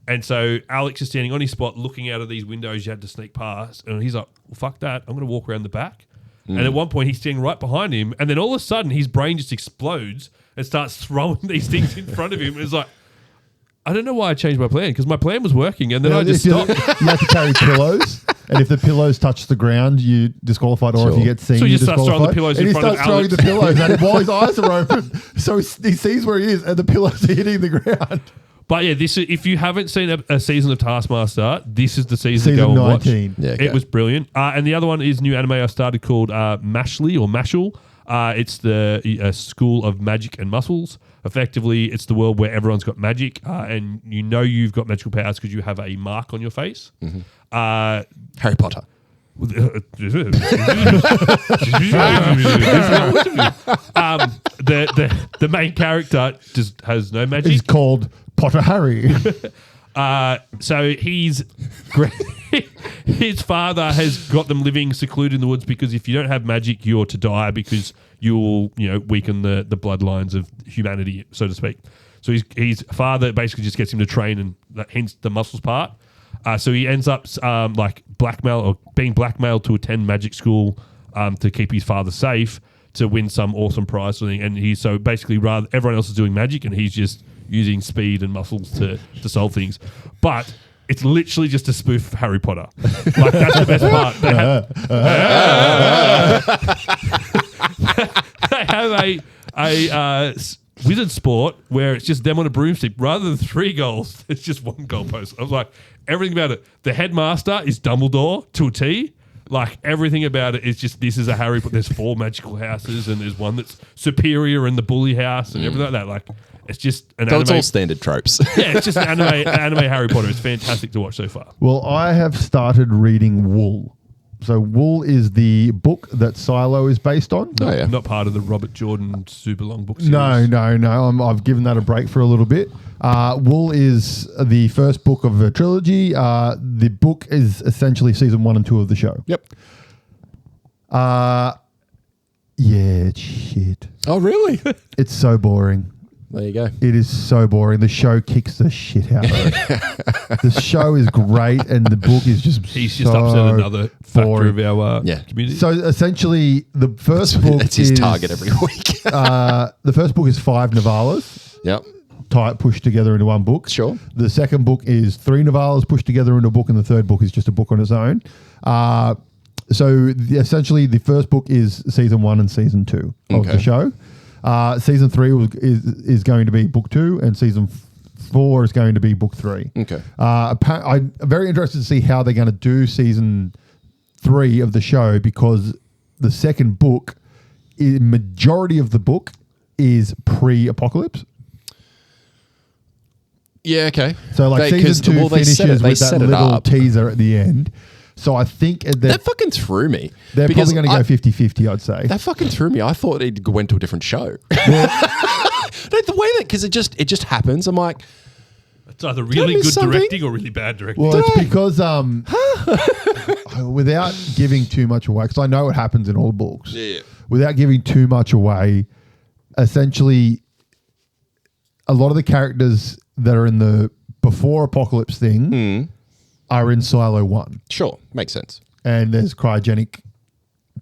And so Alex is standing on his spot looking out of these windows you had to sneak past, and he's like, well, fuck that, I'm going to walk around the back. And at one point he's standing right behind him, and then all of a sudden his brain just explodes and starts throwing these things in front of him. It's like, I don't know why I changed my plan, because my plan was working, and then I just stopped. You have to carry pillows, and if the pillows touch the ground, you disqualified, or if you get seen, so you starts throwing the pillows in front of Alex. And he starts throwing the pillows at him while his eyes are open, so he sees where he is, and the pillows are hitting the ground. But yeah, if you haven't seen a season of Taskmaster, this is the season to go and 19. watch. Yeah, okay. It was brilliant. And the other one is new anime I started called Mashley or Mashal. It's the School of Magic and Muscles. Effectively, it's the world where everyone's got magic, and you know you've got magical powers because you have a mark on your face. Mm-hmm. Harry Potter. The main character just has no magic. He's called Potter Harry. So his father has got them living secluded in the woods because if you don't have magic, you're to die because you'll weaken the bloodlines of humanity, so to speak. So his father basically just gets him to train, and hence the muscles part. So he ends up being blackmailed to attend magic school to keep his father safe to win some awesome prize. And he's so basically rather everyone else is doing magic and he's just using speed and muscles to solve things. But it's literally just a spoof of Harry Potter. Like, that's the best part. They have a Wizard Sport, where it's just them on a broomstick, rather than 3 goals, it's just 1 goalpost. I was like, everything about it. The headmaster is Dumbledore to a T. Like, everything about it is just, this is a Harry Potter. There's 4 magical houses, and there's one that's superior in the bully house and everything like that. Like, it's just an anime. It's all standard tropes. Yeah, it's just an anime Harry Potter. It's fantastic to watch so far. Well, I have started reading Wool. So Wool is the book that Silo is based on. Oh, yeah. Not part of the Robert Jordan super long book series. No. I've given that a break for a little bit. Wool is the first book of a trilogy. The book is essentially season 1 and 2 of the show. Yep. Yeah, it's shit. Oh, really? It's so boring. There you go. It is so boring. The show kicks the shit out of it. The show is great, and the book is just He's just upset another factor of our community. So essentially, the first book That's his target every week. The first book is 5 novellas. Yep. Pushed together into one book. Sure. The second book is 3 novellas pushed together into a book, and the third book is just a book on its own. Essentially, the first book is season 1 and season 2 of the show. Season 3 is going to be book 2, and season 4 is going to be book 3. Okay. I'm very interested to see how they're going to do season 3 of the show, because the second book, majority of the book is pre-apocalypse. Yeah, okay. So season 2 finishes with that little teaser at the end. So I think that fucking threw me. They're probably going to go 50-50, I'd say. That fucking threw me. I thought it went to a different show. The way that, because it just happens. I'm like, it's either really good directing or really bad directing. Well, it's because without giving too much away, because I know it happens in all the books. Yeah. Without giving too much away, essentially, a lot of the characters that are in the before apocalypse thing are in Silo 1. Sure, makes sense. And there's cryogenic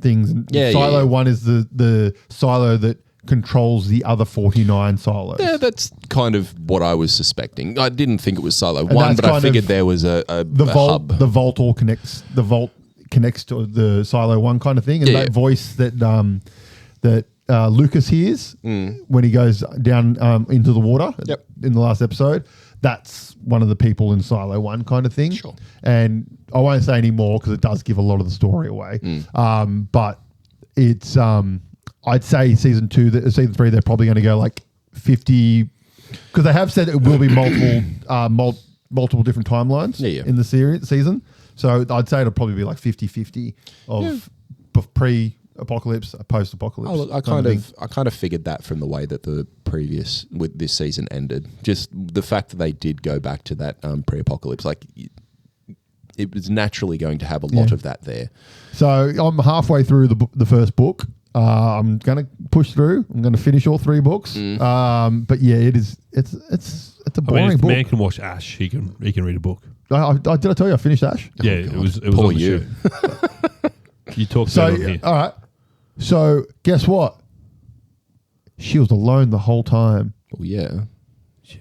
things. Yeah, Silo 1 is the silo that controls the other 49 silos. Yeah, that's kind of what I was suspecting. I didn't think it was Silo 1, but I figured there was a hub. The vault all connects. The vault connects to the Silo 1 kind of thing. And that voice that Lucas hears when he goes down into the water in the last episode, that's one of the people in Silo 1 kind of thing. Sure. And I won't say any more because it does give a lot of the story away. But it's, I'd say season 3, they're probably going to go like 50, because they have said it will be multiple different timelines in the season. So I'd say it'll probably be like 50-50 of pre-apocalypse, post-apocalypse. Oh, look, I kind of figured that from the way that the previous with this season ended. Just the fact that they did go back to that pre-apocalypse, like it was naturally going to have a lot of that there. So I'm halfway through the first book. I'm going to push through. I'm going to finish all 3 books. But yeah, it's a boring if book. Man can watch Ash, he can read a book. Did I tell you I finished Ash? Yeah, it was Poor on the you. show. You talked about it on here. All right. So guess what? She was alone the whole time. Well, yeah.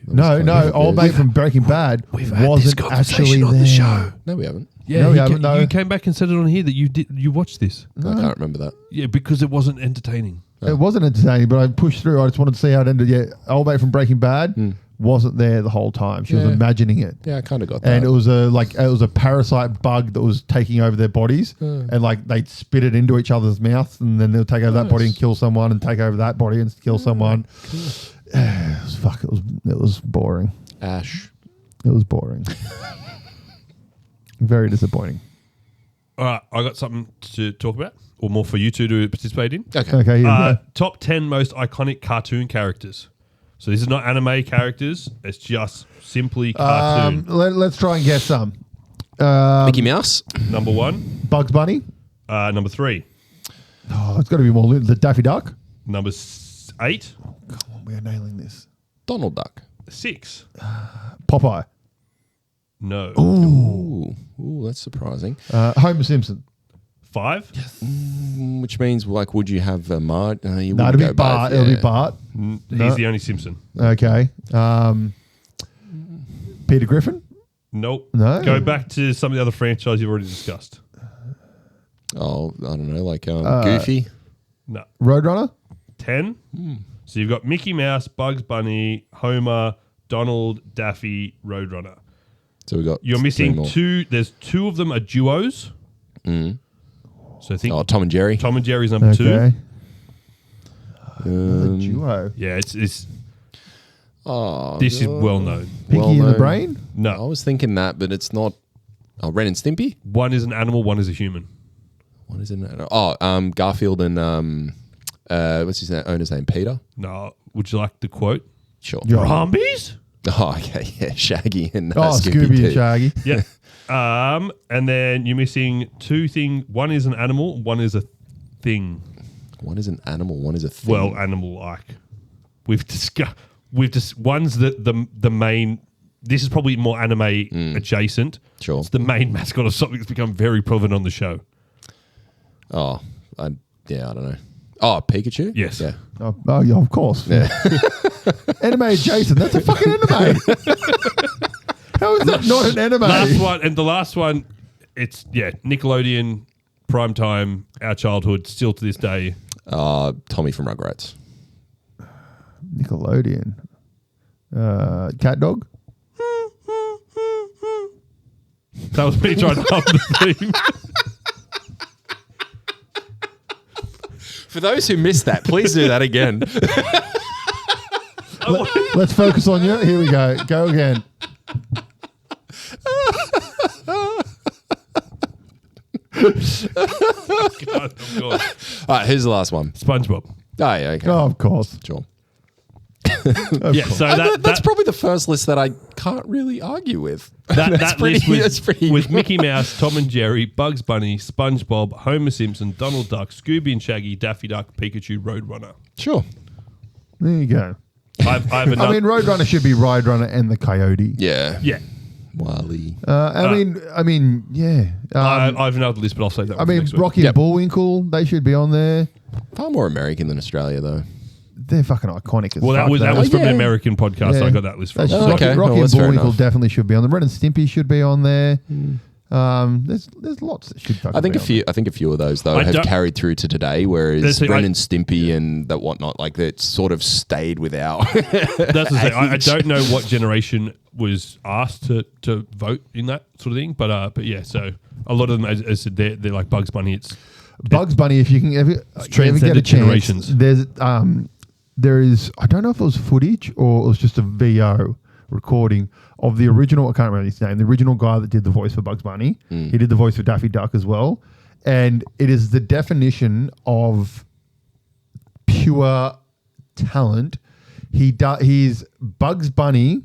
No, old mate from Breaking Bad wasn't actually on the show. No, we haven't. Yeah, you came back and said it on here that you watched this. No. I can't remember that. Yeah, because it wasn't entertaining. It wasn't entertaining, but I pushed through. I just wanted to see how it ended. Yeah, old mate from Breaking Bad wasn't there the whole time. She was imagining it. Yeah, I kind of got that. And it was a parasite bug that was taking over their bodies, and like they'd spit it into each other's mouths, and then they'll take over that body and kill someone, and take over that body and kill someone. It was boring. Ash. It was boring. Very disappointing. All right, I got something to talk about, or more for you two to participate in. Okay. Here we go. Top 10 most iconic cartoon characters. So this is not anime characters; it's just simply cartoon. Let's try and get some. Mickey Mouse. Number 1. Bugs Bunny. Number 3. Oh, it's got to be more. The Daffy Duck. Number 8. Oh, come on, we are nailing this. Donald Duck. 6. Popeye. No. Ooh, that's surprising. Homer Simpson. 5. Which means, like, would you have Marge? No, it'll be Bart. It'll be Bart. He's the only Simpson. Okay. Peter Griffin. Nope. No. Go back to some of the other franchises you've already discussed. Oh, I don't know, like Goofy. No. Roadrunner. 10. So you've got Mickey Mouse, Bugs Bunny, Homer, Donald, Daffy, Roadrunner. So we got. You're missing more. 2. There's 2 of them are duos. Mm. So I think Tom and Jerry. Tom and Jerry's number 2. Duo. Yeah, it's Oh, this is well known. Pinky in the Brain? I No, was thinking that, but it's not. Oh, Ren and Stimpy. one is an animal, one is a human. What is it? Oh, Garfield and what's his owner's name? Peter. No, would you like the quote? Sure. Yeah. Brumbies? Oh, okay. Yeah, Shaggy and Scooby too. and Shaggy. Yeah. And then you're missing 2 things. One is an animal, one is a thing. One is an animal. One is a thing. Well, animal-like. We've discussed. One's the main. This is probably more anime adjacent. Sure. It's the main mascot of something that's become very prevalent on the show. Oh, I don't know. Oh, Pikachu? Yes. Yeah. Oh, yeah, of course. Yeah. Anime adjacent. That's a fucking anime. How is that not an anime? The last one, it's Nickelodeon, primetime, our childhood, still to this day. Tommy from Rugrats. Nickelodeon. Cat Dog? That was me trying to hum the theme. For those who missed that, please do that again. Let's focus on you. Here we go. Go again. God, of course. All right, here's the last one. SpongeBob. Oh, yeah, okay. Oh, of course. Sure. Yeah, so That's probably the first list that I can't really argue with. that list that's pretty with Mickey Mouse, Tom and Jerry, Bugs Bunny, SpongeBob, Homer Simpson, Donald Duck, Scooby and Shaggy, Daffy Duck, Pikachu, Roadrunner. Sure. There you go. I have another. I mean, Roadrunner should be Roadrunner and the Coyote. Yeah. Yeah. Wally. I mean, yeah. I have another list, but I'll save that. I mean, Rocky Yep. and Bullwinkle, they should be on there. Far more American than Australia, though. They're fucking iconic. As Well, that fuck, was though. from yeah. an American podcast. Yeah. I got that list from. That's Oh, okay. Rocky Well, and that's fair Bullwinkle enough. definitely should be on there. Ren and Stimpy should be on there. There's lots that should. I think a few of those though I have don't- carried through to today, whereas That's the- Ren I- and Stimpy and that whatnot, like that sort of stayed without. That's the thing. I don't know what generation was asked to vote in that sort of thing, but yeah. So a lot of them, as I said, they're like Bugs Bunny. It's Bugs Bunny. If you can ever get a transcended chance, generations. there is. I don't know if it was footage or it was just a VO recording of the original. I can't remember his name. The original guy that did the voice for Bugs Bunny. He did the voice for Daffy Duck as well, and it is the definition of pure talent. He's Bugs Bunny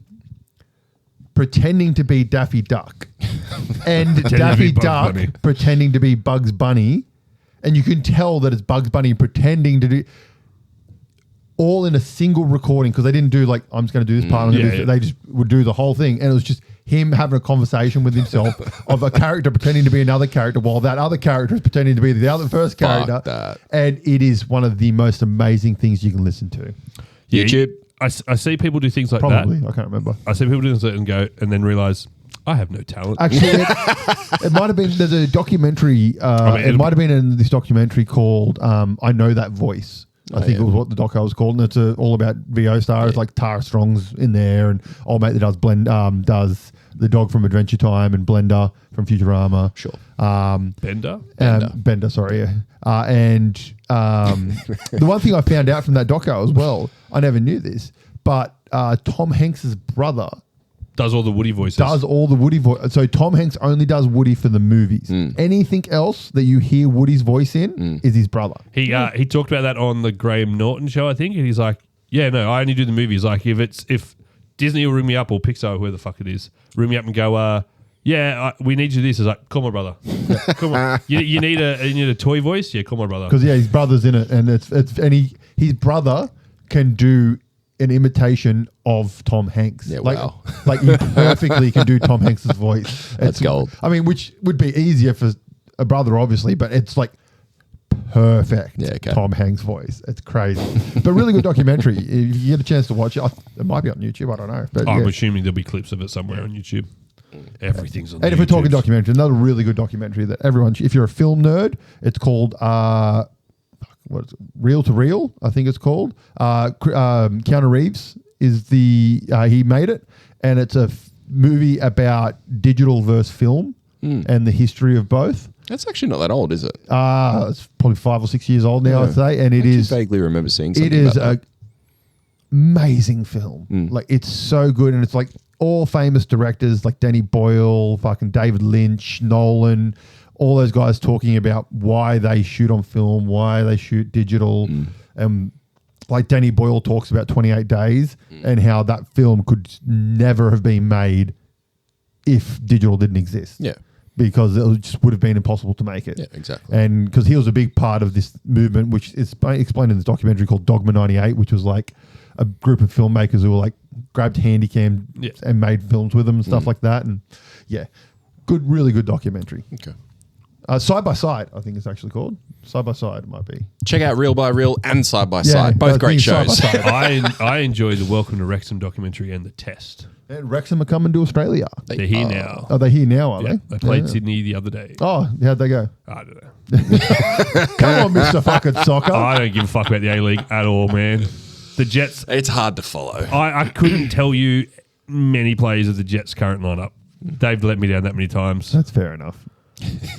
pretending to be Daffy Duck, and Daffy Bugs Duck Bunny. pretending to be Bugs Bunny, and you can tell that it's Bugs Bunny pretending to do. All in a single recording because they didn't do like I'm just going to do this part. They just would do the whole thing, and it was just him having a conversation with himself of a character pretending to be another character while that other character is pretending to be the other first character. that. And it is one of the most amazing things you can listen to. YouTube. I see people do things like Probably, that. I can't remember. I see people do things like that and go and then realize I have no talent. Actually, it might have been. There's a documentary. It might have been in this documentary called "I Know That Voice." I think it was what the doco was called, and it's all about VO stars like Tara Strong's in there, and old mate that does the dog from Adventure Time, and Blender from Futurama. Sure. Bender. Bender, sorry. And the one thing I found out from that doco as well, I never knew this, but Tom Hanks's brother Does all the Woody voices. does all the Woody voice. So Tom Hanks only does Woody for the movies. Anything else that you hear Woody's voice in is his brother. He talked about that on the Graham Norton show, I think, and he's like, "Yeah, no, I only do the movies. Like, if Disney will ring me up or Pixar, whoever the fuck it is, ring me up and go, we need you. This is like, call my brother. Come on, you need a toy voice. Yeah, call my brother. Because his brother's in it, and his brother can do an imitation of Tom Hanks. Yeah, like, wow. like he perfectly can do Tom Hanks's voice. That's gold. I mean, which would be easier for a brother, obviously, but it's like perfect Tom Hanks voice. It's crazy. But really good documentary. If you get a chance to watch it, it might be on YouTube. I don't know. But I'm yeah. assuming there'll be clips of it somewhere on YouTube. Everything's on. And if we're talking documentary, another really good documentary that everyone, if you're a film nerd, it's called. What Reel to Reel, I think it's called. Keanu Reeves is he made it, and it's a movie about digital versus film and the history of both. That's actually not that old, is it? It's probably 5 or 6 years old now, I'd say, and I vaguely remember seeing something. It is about that. Amazing film. Like, it's so good, and it's like all famous directors like Danny Boyle, fucking David Lynch, Nolan, all those guys talking about why they shoot on film, why they shoot digital. Like Danny Boyle talks about 28 Days and how that film could never have been made if digital didn't exist. Yeah. Because it just would have been impossible to make it. Yeah, exactly. And because he was a big part of this movement, which is explained in this documentary called Dogma 98, which was like a group of filmmakers who were like grabbed Handycam and made films with them and stuff like that. And really good documentary. Okay. Side by Side, I think it's actually called. Side by Side, it might be. Check out Reel by Reel and Side by Side. Both great shows. Side by Side. I enjoy the Welcome to Wrexham documentary and The Test. And Wrexham are coming to Australia. They're here now. Are they here now, are they? They played Sydney the other day. Oh, how'd they go? I don't know. Come on, Mr. fucking Soccer. I don't give a fuck about the A-League at all, man. The Jets. It's hard to follow. I couldn't tell you many players of the Jets' current lineup. They've let me down that many times. That's fair enough.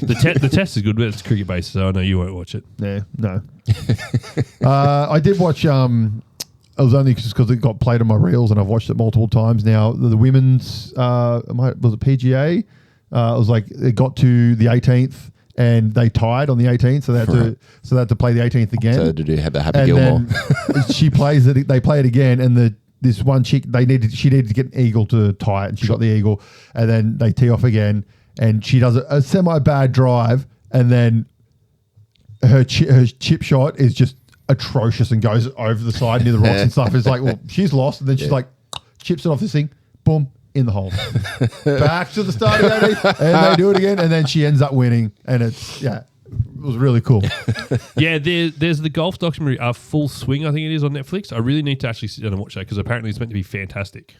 The Test is good, but it's cricket based, so I know you won't watch it. Yeah, no. I did watch... it was only just because it got played on my reels and I've watched it multiple times now. The women's... was it PGA? It was like it got to the 18th and they tied on the 18th, so they had to play the 18th again. So to do the Happy and Gilmore. Then she plays it. They play it again, and this one chick she needed to get an eagle to tie it, and she got the eagle, and then they tee off again, and she does a semi bad drive, and then her chip shot is just atrocious and goes over the side near the rocks and stuff. It's like, well, she's lost, and then she's like chips it off this thing, boom. In the hole. Back to the start of that, and they do it again, and then she ends up winning, and it was really cool. There's the golf documentary, Full Swing, I think it is, on Netflix. I really need to actually sit down and watch that because apparently it's meant to be fantastic.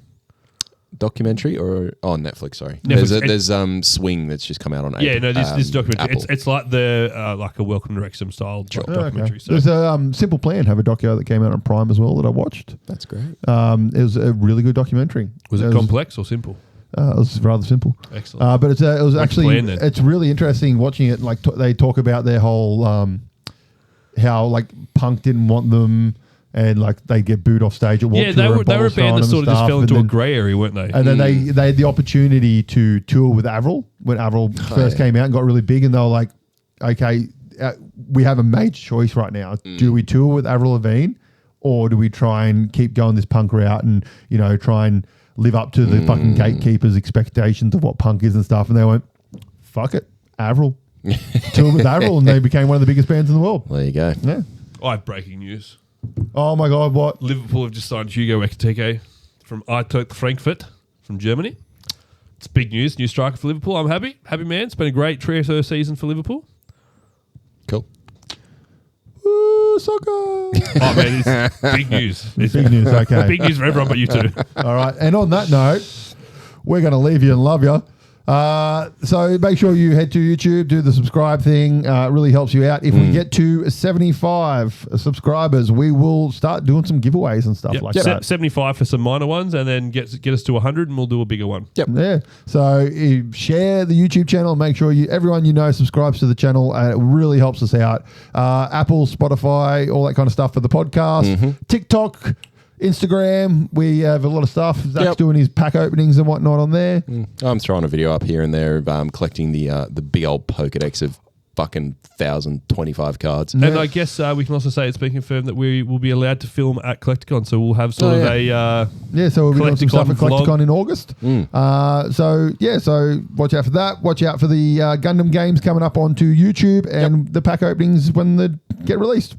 Documentary or on Netflix? Sorry, Netflix. there's Swing that's just come out on. This documentary. Apple. It's like the like a Welcome to Wrexham style documentary. Okay. So. There's a Simple Plan have a doco that came out on Prime as well that I watched. That's great. It was a really good documentary. Was it complex or simple? It was rather simple. Excellent. But it was actually Plan, it's really interesting watching it. Like they talk about their whole how like punk didn't want them. And like they get booed off stage at Warped Tour. They were a band that sort of just fell into a grey area, weren't they? And then they had the opportunity to tour with Avril when Avril first came out and got really big. And they were like, okay, we have a major choice right now. Do we tour with Avril Lavigne, or do we try and keep going this punk route and try and live up to the fucking gatekeepers' expectations of what punk is and stuff? And they went, fuck it, Avril. Tour with Avril, and they became one of the biggest bands in the world. There you go. Yeah. I have breaking news. Oh my God, what? Liverpool have just signed Hugo Ekitike from Eintracht Frankfurt from Germany. It's big news, new striker for Liverpool. I'm happy. Happy man. It's been a great transfer season for Liverpool. Cool. Woo, soccer. Oh man, it's big news. It's Big news, okay. big news for everyone but you two. All right, and on that note, we're going to leave you and love you. So make sure you head to YouTube, do the subscribe thing. It really helps you out. If we get to 75 subscribers, we will start doing some giveaways and stuff like that. 75 for some minor ones, and then get us to 100, and we'll do a bigger one. Yep. Yeah. So share the YouTube channel. Make sure everyone subscribes to the channel. It really helps us out. Apple, Spotify, all that kind of stuff for the podcast. TikTok, Instagram, we have a lot of stuff. Zach's doing his pack openings and whatnot on there. I'm throwing a video up here and there of collecting the big old Pokedex of fucking 1,025 cards. And I guess we can also say it's been confirmed that we will be allowed to film at Collecticon, so we'll have sort of a so we'll be doing some stuff at vlog. Collecticon in August. So watch out for that. Watch out for the Gundam games coming up onto YouTube and the pack openings when they get released.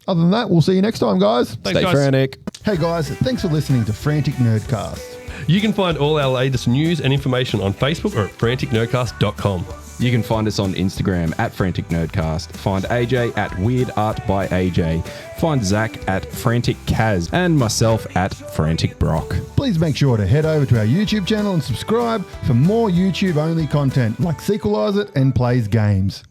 Other than that, we'll see you next time, guys. Thanks, Stay guys. frantic. Hey, guys. Thanks for listening to Frantic Nerdcast. You can find all our latest news and information on Facebook or at franticnerdcast.com. You can find us on Instagram at Frantic Nerdcast. Find AJ at Weird Art by AJ. Find Zach at Frantic Kaz and myself at Frantic Brock. Please make sure to head over to our YouTube channel and subscribe for more YouTube-only content like Sequelize It and Plays Games.